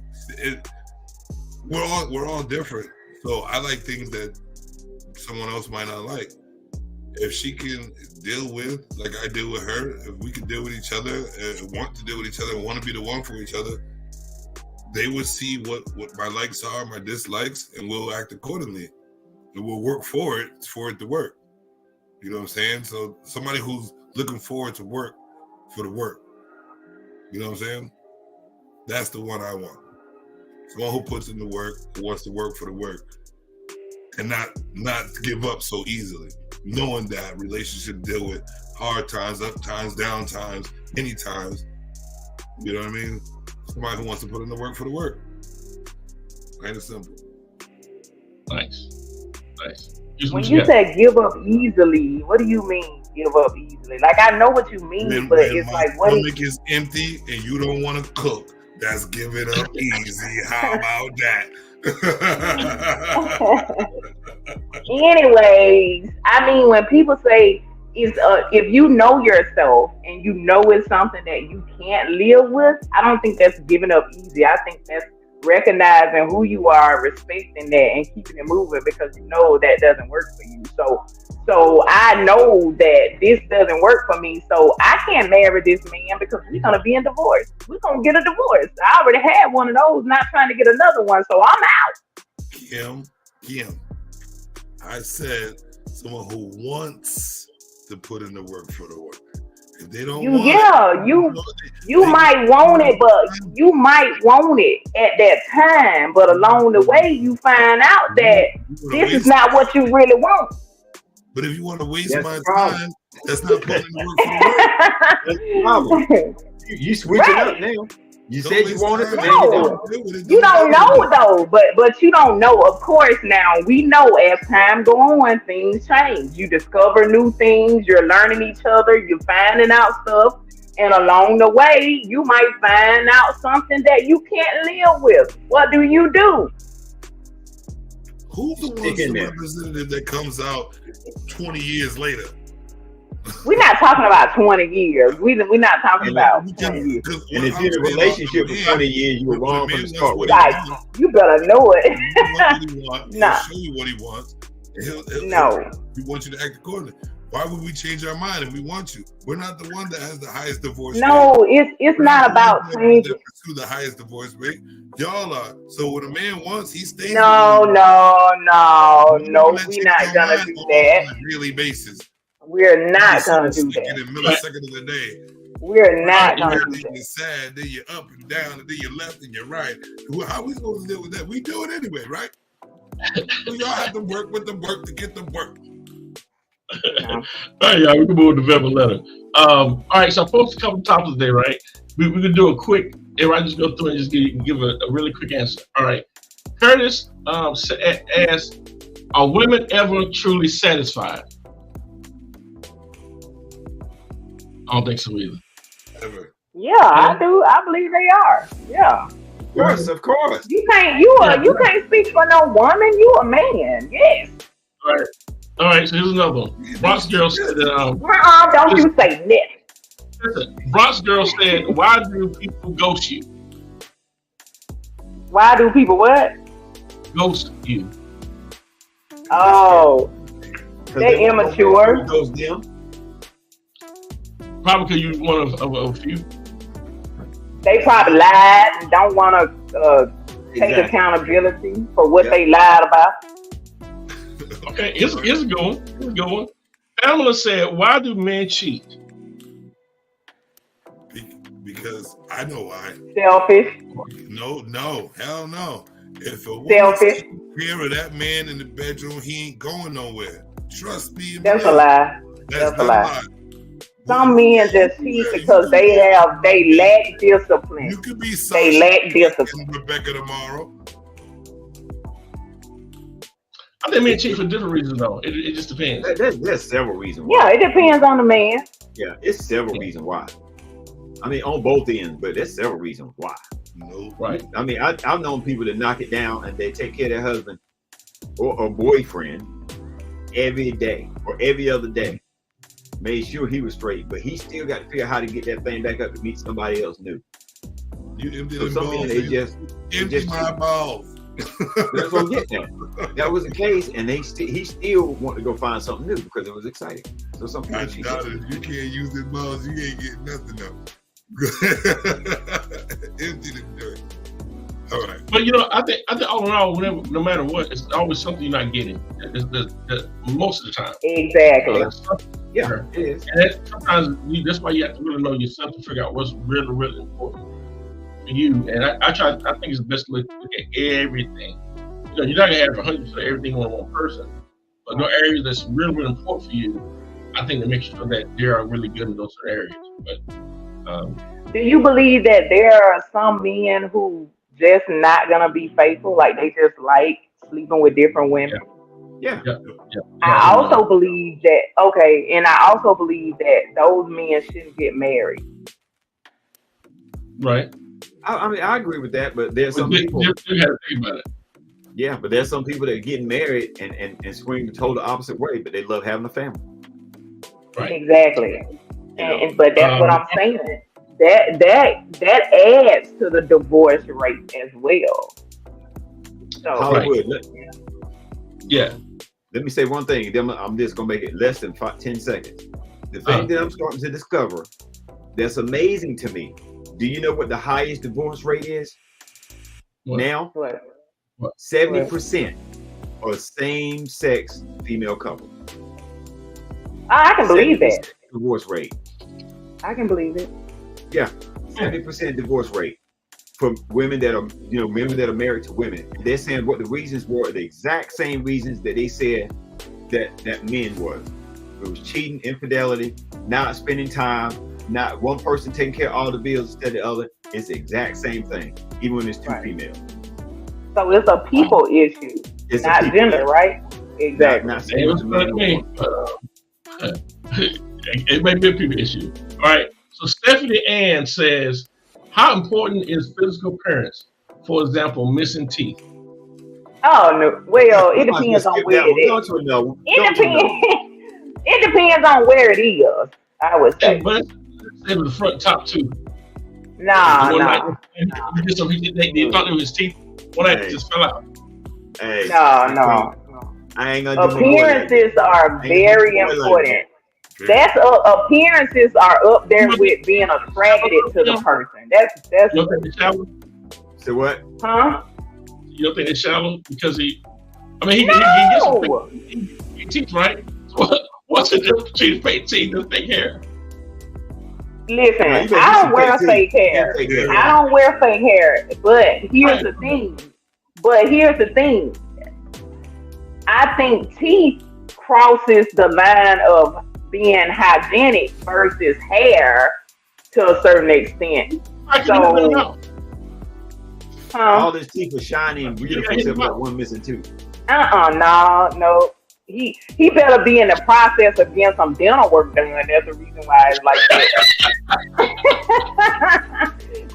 we're all different. So I like things that someone else might not like. If she can deal with, like I deal with her, if we can deal with each other, want to deal with each other, and want to be the one for each other, they would see what my likes are, my dislikes, and we'll act accordingly. And we'll work for it to work. You know what I'm saying? So somebody who's looking forward to work for the work. You know what I'm saying? That's the one I want. Someone who puts in the work, who wants to work for the work. And not give up so easily. Knowing that relationship deal with hard times, up times, down times, any times. You know what I mean? Somebody who wants to put in the work for the work. Plain and simple. Nice. When you say give up easily, what do you mean give up easily? Like I know what you mean, but it's like what stomach is empty and you don't want to cook. That's giving up easy. How about that? Anyways, I mean, when people say if you know yourself and you know it's something that you can't live with, I don't think that's giving up easy. I think that's recognizing who you are, respecting that, and keeping it moving because you know that doesn't work for you. So I know that this doesn't work for me, so I can't marry this man because we're gonna be in divorce. We're gonna get a divorce. I already had one of those, not trying to get another one, so I'm out. Kim, I said someone who wants to put in the work for the work. If they don't want you might want it, but you might want it at that time, but along the way you find out that this is not what you really want. But if you want to waste my time, that's not putting in the work for the work. You switching up now. You said you wanted to. No, you don't know though, but you don't know. Of course, now we know as time go on, things change. You discover new things. You're learning each other. You're finding out stuff, and along the way, you might find out something that you can't live with. What do you do? Who's the one representative that comes out 20 years later? We're not talking about 20 years. We're not talking about 20 years. And if you're in a relationship for 20 years, you were wrong from the start with it. You better know it. He'll show you what he wants. He wants you to act accordingly. Why would we change our mind if we want you? We're not the one that has the highest divorce rate. No, it's not about changing. To the highest divorce rate. Y'all are. So what a man wants, he stays. No. We're not gonna do that. On a daily basis. We're not gonna do that. In the millisecond of the day. We're not gonna do that. You're sad, then you're up and down, and then you're left and you're right. How are we supposed to deal with that? We do it anyway, right? So y'all have to work with the work to get the work. All right, y'all. We can move to the November letter. All right, so I posted a couple topics today, right? We can do a quick. Everybody just go through and just give a really quick answer. All right, Curtis asked, "Are women ever truly satisfied?" I don't think so either. Ever. Yeah, I do. I believe they are. Yeah. Of course. You can't speak for no woman. You a man. Yes. All right. So here's another one. Bronx girl said that. Don't you say that. Listen, Bronx girl said, "Why do people ghost you? Why do people what? Ghost you? Oh, they immature. Those them. Probably because you're one of a few. They probably lied and don't want to take accountability for what they lied about. Okay, here's a good one. Here's a good one. Pamela said, "Why do men cheat?" Because I know why. Selfish. No, hell no. If a woman's Selfish. taking care of that man in the bedroom, he ain't going nowhere. Trust me. That's a lie. That's a not lie. a lie. Some men just cheat because they lack discipline. You could be they lack discipline. Rebecca tomorrow. I think men cheat for different reasons, though. It just depends. There's several reasons. Yeah, it depends on the man. Yeah, it's several reasons why. I mean, on both ends, but there's several reasons why. No. Right. I mean, I've known people that knock it down and they take care of their husband or boyfriend every day or every other day. Made sure he was straight, but he still got to figure out how to get that thing back up to meet somebody else new. You empty So them some balls. men, they just my balls. That's what I'm getting at. That was the case, and he still wanted to go find something new because it was exciting. So some people You can't use them balls, you ain't getting nothing up. Empty them dirt. All right. But I think all in all, no matter what, it's always something you're not getting. Most of the time. Exactly. Yeah, it is. And sometimes that's why you have to really know yourself to figure out what's really, really important for you. And I think it's the best to look at everything. You're not gonna have 100% of everything on one person, but no areas that's really, really important for you. I think to make sure that they are really good in those areas. But do you believe that there are some men who just not gonna be faithful, like they just like sleeping with different women? Yeah. I also believe that. Okay, and I also believe that those men shouldn't get married. Right. I mean, I agree with that, but there's some people. You have to think about it. Yeah, but there's some people that are getting married and swing the total opposite way, but they love having a family. Right. Exactly. But that's what I'm saying. That adds to the divorce rate as well. So, Hollywood. Yeah. Let me say one thing. Then I'm just gonna make it less than 10 seconds. The thing that I'm starting to discover that's amazing to me. Do you know what the highest divorce rate is? What? Now? What? 70% are same-sex female couples. I can believe that. Divorce rate. I can believe it. Yeah, 70% divorce rate for women that are, women that are married to women. They're saying what the reasons were, the exact same reasons that they said that men was. It was cheating, infidelity, not spending time, not one person taking care of all the bills instead of the other. It's the exact same thing, even when it's two females. So it's a people issue, It's not gender, right? Exactly. Not saying what the man it may be a people issue. All right. So Stephanie Ann says, how important is physical appearance? For example, missing teeth. Oh no. Well, it depends on where it is. It depends on where it is. I would say. But say the front top two. Nah. They thought it was his teeth. One night just fell out. Hey. No. I ain't gonna do appearances are very important. That's appearances are up there with being attracted to the person. That's. You don't think it's shallow? So what? Huh? You don't think it's shallow because he gets some teeth, right? What's the difference between fake teeth and fake hair? Listen, I don't wear fake hair. I don't wear fake hair. But here's the thing. I think teeth crosses the line of being hygienic versus hair to a certain extent. All his teeth are shiny and beautiful except for one missing tooth. No. He better be in the process of getting some dental work done. That's the reason why it's like that.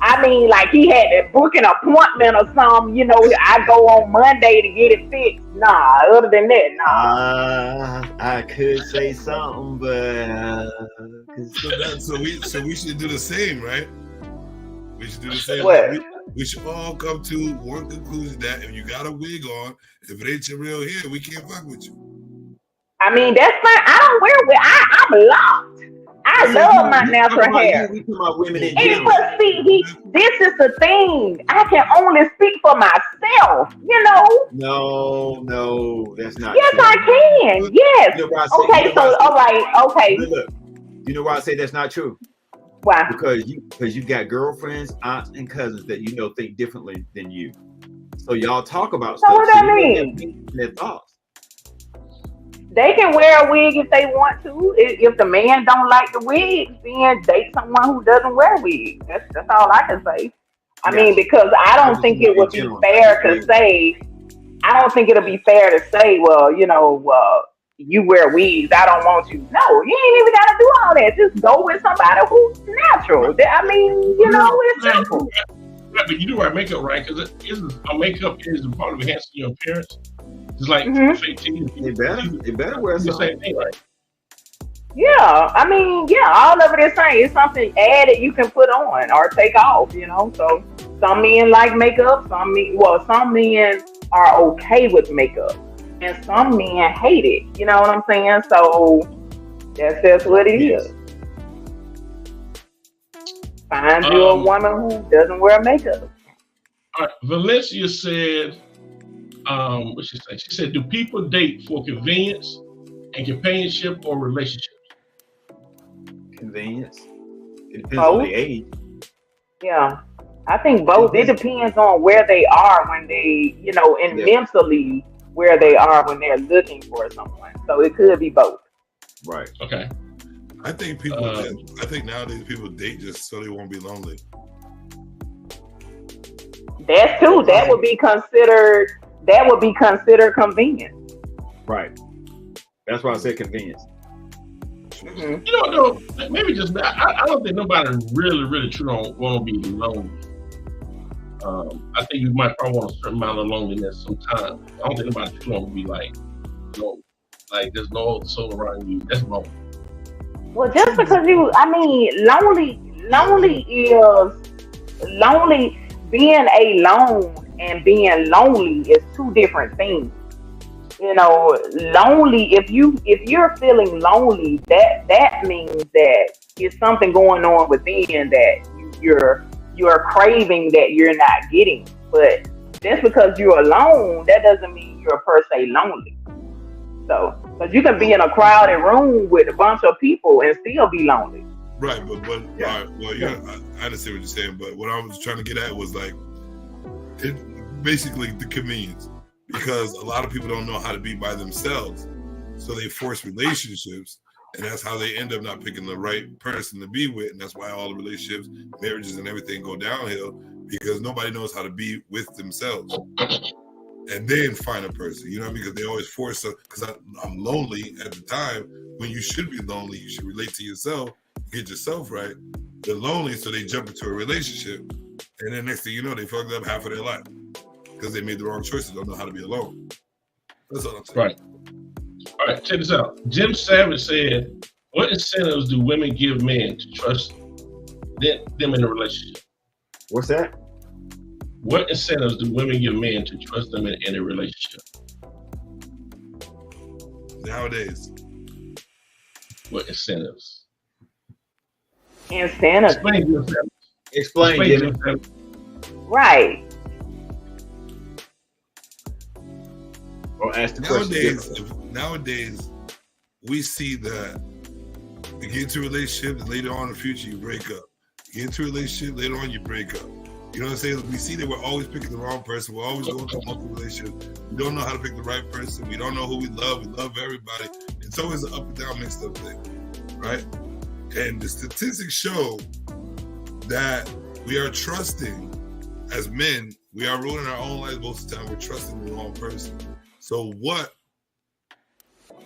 I mean, like he had to book an appointment or something. You know, I go on Monday to get it fixed. Nah, other than that, nah. I could say something, but So we should do the same, right? We should do the same. What? We should all come to one conclusion that if you got a wig on, if it ain't your real hair, we can't fuck with you. I mean, that's fine. I don't wear wig. I'm locked. I love my natural hair. We talking about women in And general. but see, this is the thing. I can only speak for myself. You know. No, that's not Yes, true. I can. Yes. You know why I say- Okay. you know why I So, say- all right. Okay. Look, you know why I say that's not true? Why? Because you got girlfriends, aunts, and cousins that you know think differently than you. So y'all talk about So stuff. what that you know mean? their thoughts. They can wear a wig if they want to. If the man don't like the wig, then date someone who doesn't wear wigs. That's all I can say. I mean, because I don't think it would be fair to say. I don't think it'll be fair to say, well, you know, you wear wigs. I don't want you. No, you ain't even got to do all that. Just go with somebody who's natural. I mean, you know, it's simple. Yeah, but you do wear makeup, right? Because a makeup is a part of enhancing your appearance. It's like fake teeth. It better wear the something. same thing, right? Yeah, I mean, yeah, all of it is same. It's something added you can put on or take off, you know. So some men like makeup, some men are okay with makeup, and some men hate it. You know what I'm saying? So that's what it is. Find you a woman who doesn't wear makeup. All right, Valencia said, what she said? She said, do people date for convenience and companionship or relationships? Convenience. It depends on the age. Yeah, I think both. It depends on where they are when they, you know, and mentally where they are when they're looking for someone. So it could be both. Right. Okay. I think people. I think nowadays people date just so they won't be lonely. That's true. That would be considered. That would be considered convenient. Right. That's why I said convenience. You know, maybe just I don't think nobody really truly want to be lonely. I think you might probably want a certain amount of loneliness sometimes. I don't think nobody truly want to be like, like there's no soul around you. That's lonely. Well, just because lonely being alone and being lonely is two different things. You know, lonely, if you're feeling lonely, that means that it's something going on within that you're craving that you're not getting. But just because you're alone, that doesn't mean you're per se lonely. So, because you can be in a crowded room with a bunch of people and still be lonely. Right, but all right, well, yeah, I understand what you're saying, but what I was trying to get at was like, basically the convenience, because a lot of people don't know how to be by themselves, so they force relationships, and that's how they end up not picking the right person to be with, and that's why all the relationships, marriages, and everything go downhill, because nobody knows how to be with themselves. And then find a person, you know what I mean? Because they always force because I'm lonely at the time when you should be lonely. You should relate to yourself, get yourself right. They're lonely, so they jump into a relationship, and then next thing you know, they fucked up half of their life because they made the wrong choices. Don't know how to be alone. That's all I'm saying. Right. All right, check this out. Jim Savage said, "What incentives do women give men to trust them in a relationship?" What's that? What incentives do women give men to trust them in a relationship? Nowadays. What incentives? Incentives. Explain, Jimmy. Right. Or ask the question. Nowadays, we see that you get into a relationship, and later on in the future, you break up. You get into a relationship, later on, you break up. You know what I'm saying? We see that we're always picking the wrong person. We're always going through multiple relationships. We don't know how to pick the right person. We don't know who we love. We love everybody. It's always an up and down mixed up thing, right? And the statistics show that we are trusting, as men, we are ruling our own lives most of the time. We're trusting the wrong person. So what?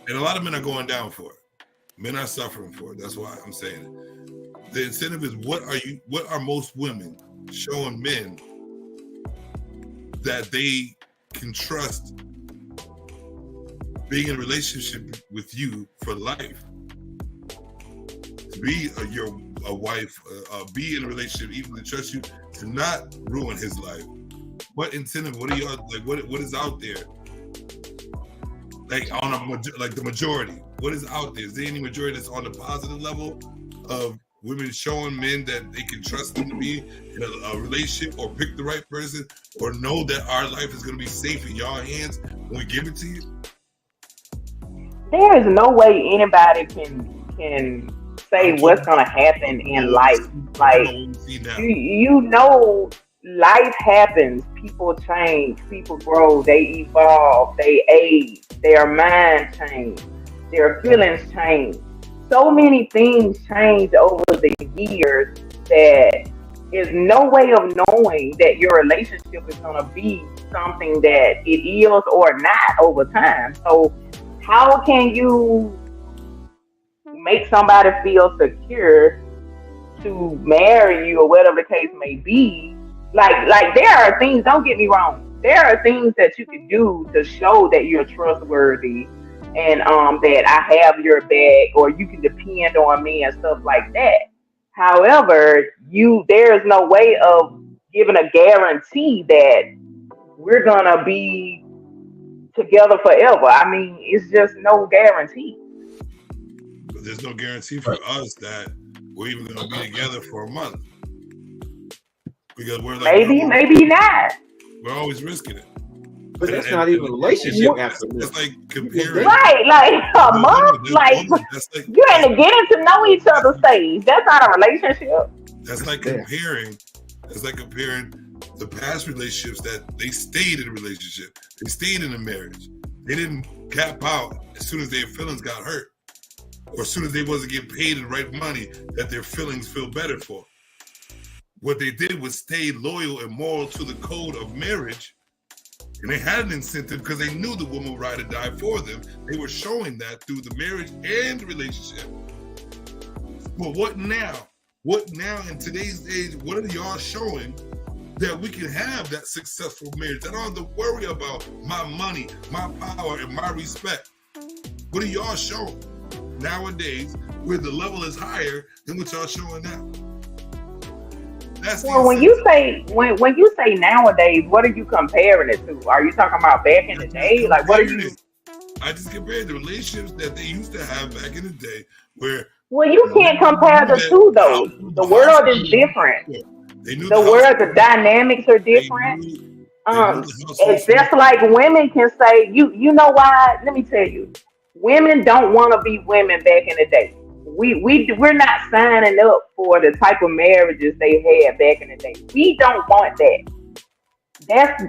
And a lot of men are going down for it. Men are suffering for it. That's why I'm saying it. The incentive is what are most women showing men that they can trust being in a relationship with you for life, to be a wife, be in a relationship, even to trust you to not ruin his life. What incentive? What are y'all like? What is out there? Like on the majority, what is out there? Is there any majority that's on the positive level of women showing men that they can trust them to be in a relationship or pick the right person or know that our life is going to be safe in y'all hands when we give it to you? There is no way anybody can say what's going to happen in life. Like, you know, life happens. People change. People grow. They evolve. They age. Their mind change. Their feelings change. So many things change over the years that is no way of knowing that your relationship is going to be something that it is or not over time. So how can you make somebody feel secure to marry you or whatever the case may be? Like there are things, don't get me wrong, there are things that you can do to show that you're trustworthy and that I have your back or you can depend on me and stuff like that. However, there is no way of giving a guarantee that we're gonna be together forever. I mean, it's just no guarantee. But there's no guarantee for us that we're even gonna be together for a month. Because we're like maybe not. We're always risking it. But that's not even a relationship. It's like comparing. Right, like a month. Like you're in the getting to know each other stage. That's not a relationship. That's like comparing. That's like comparing the past relationships that they stayed in a relationship. They stayed in a marriage. They didn't cap out as soon as their feelings got hurt, or as soon as they wasn't getting paid the right money that their feelings feel better for. What they did was stay loyal and moral to the code of marriage. And they had an incentive because they knew the woman would ride or die for them. They were showing that through the marriage and the relationship. But what now? What now in today's age, what are y'all showing that we can have that successful marriage? I don't have to worry about my money, my power, and my respect. What are y'all showing nowadays where the level is higher than what y'all showing now? Well, when you say nowadays, what are you comparing it to? Are you talking about back in the day? Like, what are you? I just compared the relationships that they used to have back in the day, where. Well, you can't compare the two, though. The world is different. The dynamics are different. It's just like women can say, you know why? Let me tell you, women don't want to be women back in the day. We're not signing up for the type of marriages they had back in the day. We don't want that.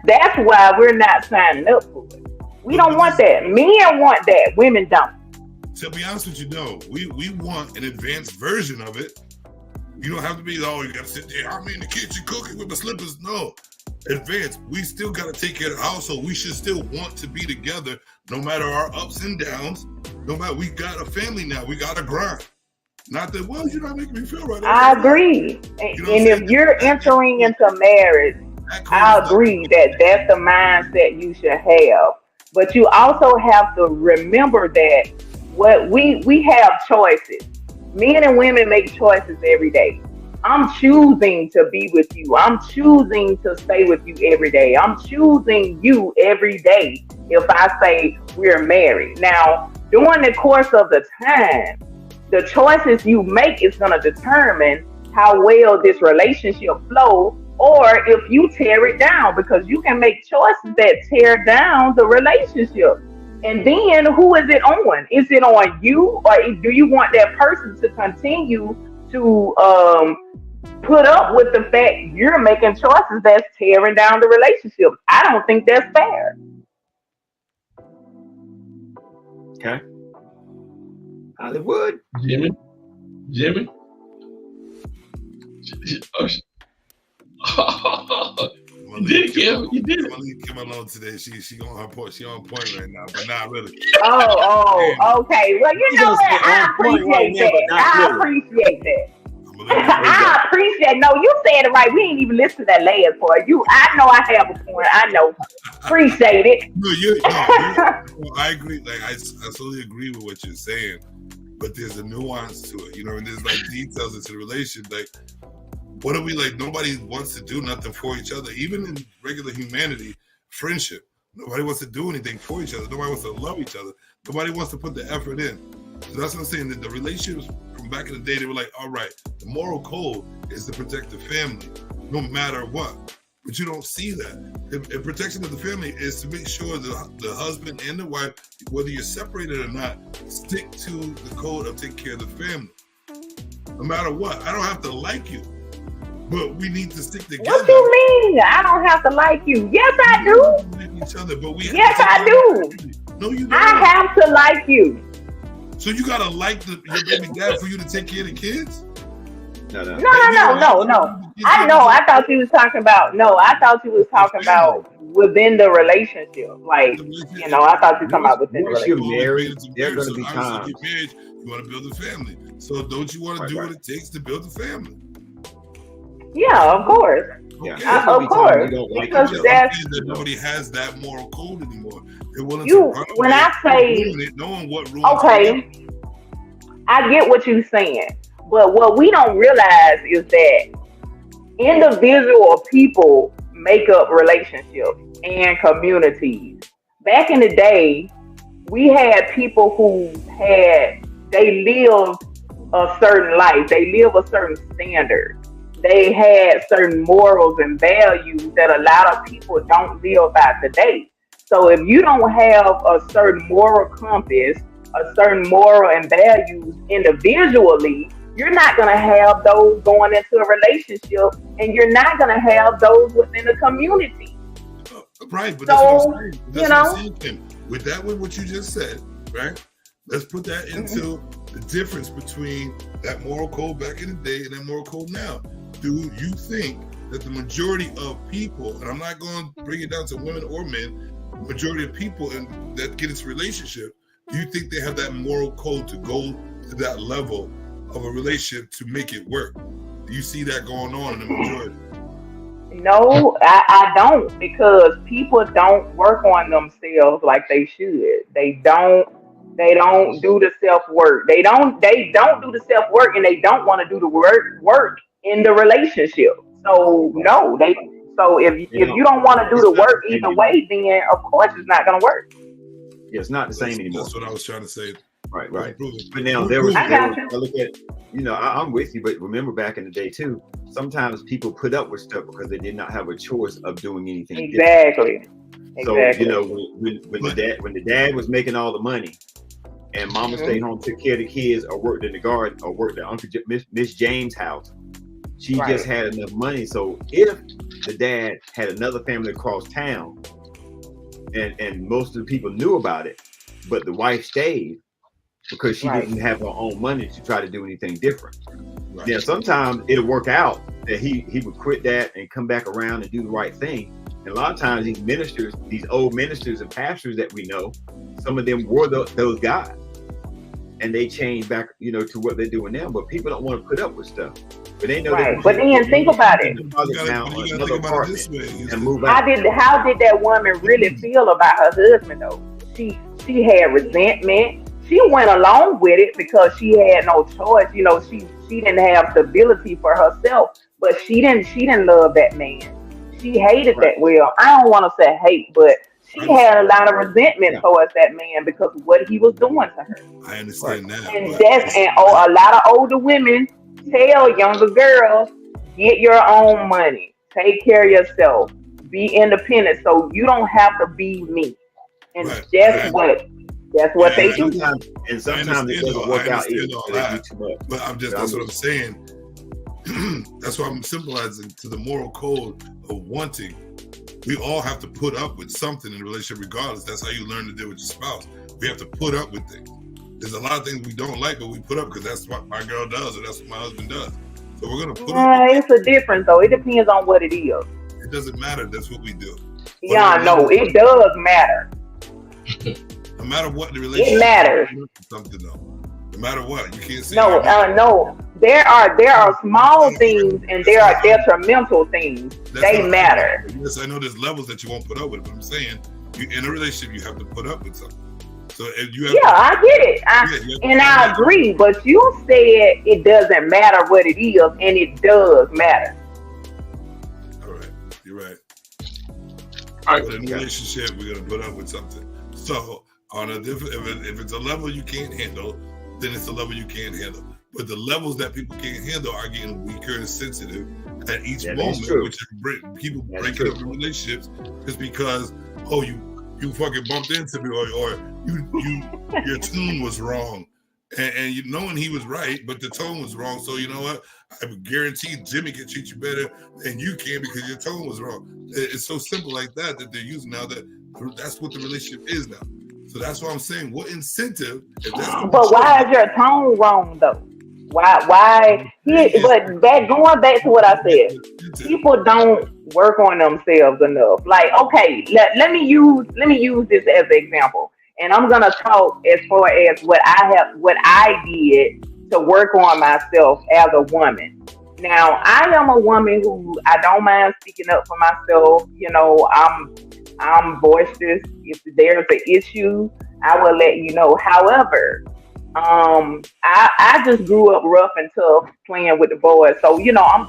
That's why we're not signing up for it. We don't want that. Men want that. Women don't. To be honest with you, no. We want an advanced version of it. You don't have to be, you gotta sit there, I'm in the kitchen cooking with my slippers. No. Advanced. We still gotta take care of the household. We should still want to be together no matter our ups and downs. No matter, we got a family now. We got to grind. Not that, well, you're not making me feel right. I agree. And if you're entering into marriage, I agree that that's the mindset you should have. But you also have to remember that what we have choices. Men and women make choices every day. I'm choosing to be with you. I'm choosing to stay with you every day. I'm choosing you every day if I say we're married. Now, during the course of the time, the choices you make is going to determine how well this relationship flows, or if you tear it down, because you can make choices that tear down the relationship. And then who is it on? Is it on you, or do you want that person to continue to put up with the fact you're making choices that's tearing down the relationship? I don't think that's fair. Okay. Hollywood. Jimmy. You did, Kim. You did. I'm gonna leave Kim alone today. She on her point. She on point right now, but not really. Oh, okay. Well, you know what? I appreciate that. I appreciate. No, you said it right. We ain't even listened to that last part. I know I have a point. I know. Appreciate it. No, I agree. Like I totally agree with what you're saying, but there's a nuance to it, and there's like details into the relationship. Like, what are we like? Nobody wants to do nothing for each other, even in regular humanity, friendship. Nobody wants to do anything for each other. Nobody wants to love each other. Nobody wants to put the effort in. So that's what I'm saying. That the relationships from back in the day, they were like, all right, the moral code is to protect the family, no matter what. But you don't see that. The protection of the family is to make sure the husband and the wife, whether you're separated or not, stick to the code of taking care of the family. No matter what. I don't have to like you, but we need to stick together. What you mean? I don't have to like you. Yes, I do. Like each other, but we yes, I do. No, you don't. I have to like you. So you gotta like your baby dad for you to take care of the kids? No. I know. I thought you was talking about. No, I thought you was talking about within the relationship. Like, I thought you were talking about within the relationship. You're married, there's going to be time. times. You get married, you want to build a family. So don't you want to do what it takes to build a family? Yeah, of course. Yeah, of course. Because that nobody has that moral code anymore. They're willing to run when away I say knowing what rules. Okay, I get what you're saying. But what we don't realize is that individual people make up relationships and communities. Back in the day, we had people who they lived a certain life. They live a certain standard. They had certain morals and values that a lot of people don't live by today. So if you don't have a certain moral compass, a certain moral and values individually, you're not going to have those going into a relationship, and you're not going to have those within a community. Right, but that's what I'm saying. That's what I'm saying. With what you just said, right? Let's put that into the difference between that moral code back in the day and that moral code now. Do you think that the majority of people, and I'm not going to bring it down to women or men, the majority of people that get into relationship, do you think they have that moral code to go to that level of a relationship to make it work? Do you see that going on in the majority? No, I don't, because people don't work on themselves like they should. They don't do the self-work. They don't do the self-work, and they don't want to do the work in the relationship. So no, if you don't want to do the work either way, then of course it's not going to work. Yeah, it's not the same anymore. That's what I was trying to say. Right. But now I look at, I'm with you, but remember back in the day too, sometimes people put up with stuff because they did not have a choice of doing anything exactly. So, when the dad was making all the money and mama stayed home, took care of the kids, or worked in the garden, or worked at Uncle Miss James' house, she just had enough money. So if the dad had another family across town and most of the people knew about it, but the wife stayed, because she didn't have her own money to try to do anything different. Right. Now, sometimes it'll work out that he would quit that and come back around and do the right thing. And a lot of times these ministers, these old ministers and pastors that we know, some of them were those guys. And they changed back, to what they're doing now. But people don't want to put up with stuff. But they know that. But then think about it. And move out. How did that woman really feel about her husband though? She had resentment. She went along with it because she had no choice. She didn't have stability for herself, but she didn't love that man. She hated that. Well, I don't want to say hate, but she had a lot of resentment towards that man because of what he was doing to her. I understand that. And a lot of older women tell younger girls, get your own money, take care of yourself, be independent, so you don't have to be me. And that's what they do. And sometimes it doesn't work out either. But that's what I'm saying. That's why I'm symbolizing to the moral code of wanting. We all have to put up with something in a relationship regardless. That's how you learn to deal with your spouse. We have to put up with things. There's a lot of things we don't like, but we put up because that's what my girl does or that's what my husband does. So we're going to put up. It's a difference though. It depends on what it is. It doesn't matter. That's what we do. No, it does matter. No matter what the relationship, it matters. Something though. No matter what, you can't say. No. there are small things and there are detrimental things. They matter. Yes, I know there's levels that you won't put up with, but I'm saying you in a relationship you have to put up with something. So if you have I get it. I agree, but you said it doesn't matter what it is, and it does matter. All right, you're right. All right. But in a relationship, we're gonna put up with something. So on a different, if it's a level you can't handle, then it's a level you can't handle. But the levels that people can't handle are getting weaker and sensitive at each moment, which is people breaking up in relationships just because you fucking bumped into me or your tune was wrong. And you knowing he was right, but the tone was wrong. So you know what? I guarantee Jimmy can treat you better than you can because your tone was wrong. It's so simple like that they're using now. That's what the relationship is now. So that's what I'm saying. What incentive? But why is your tone wrong though? Why? But going back to what I said, people don't work on themselves enough. Like, okay, let me use this as an example. And I'm gonna talk as far as what I did to work on myself as a woman. Now, I am a woman who I don't mind speaking up for myself. You know, I'm boisterous. If there's an issue, I will let you know. However, I just grew up rough and tough playing with the boys. So, you know, I'm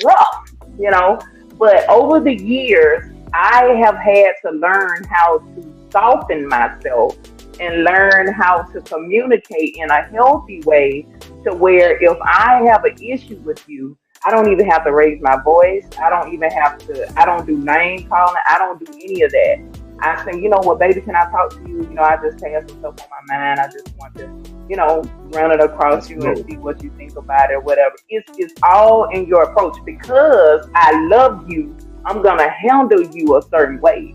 rough, you know. But over the years, I have had to learn how to soften myself and learn how to communicate in a healthy way to where if I have an issue with you, I don't even have to raise my voice. I don't do name calling. I don't do any of that. I say, you know what, baby, can I talk to you? You know, I just have some stuff on my mind. I just want to, you know, run it across you and see what you think about it or whatever. It's all in your approach. Because I love you, I'm going to handle you a certain way.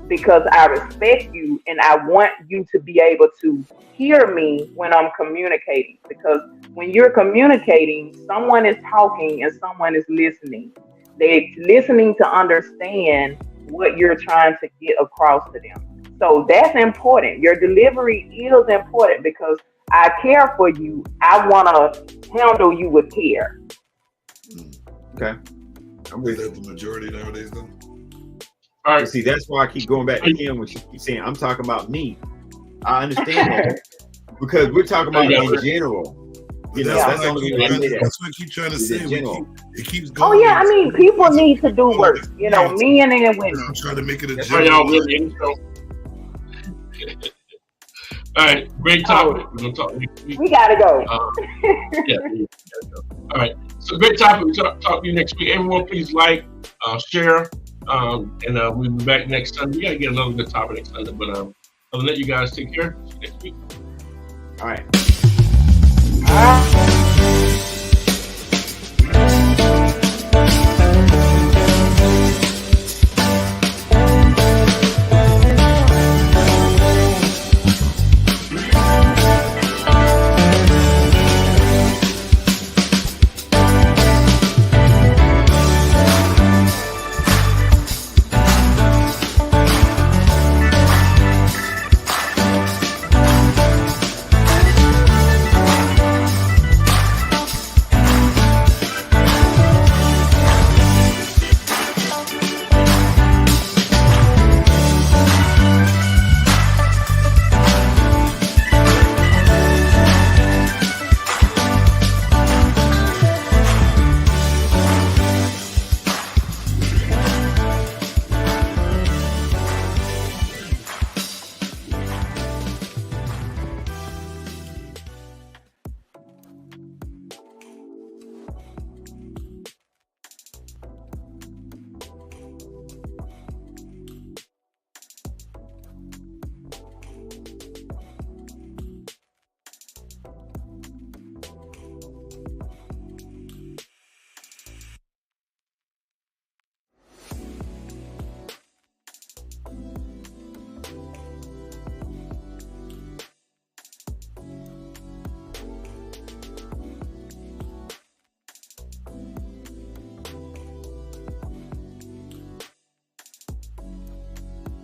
Because I respect you and I want you to be able to hear me when I'm communicating. Because when you're communicating, someone is talking and someone is listening. They're listening to understand what you're trying to get across to them. So that's important. Your delivery is important because I care for you. I want to handle you with care. Okay. I'm with that the majority nowadays, though. All right. See, that's why I keep going back to him when she keeps saying, I'm talking about me. I understand that because we're talking about in general. You know, that's the only way I say that. That's what I keep trying to say. It keeps going. Oh, yeah. I mean, people need to do work, you know, men and women. I'm trying to make it a general. All right, great topic. We're gonna talk next week. We gotta go. All right, so great topic. We'll talk to you next week. Everyone, please like, share, and we'll be back next Sunday. We gotta get another good topic next Sunday, but other than that, you guys take care. See you next week. All right.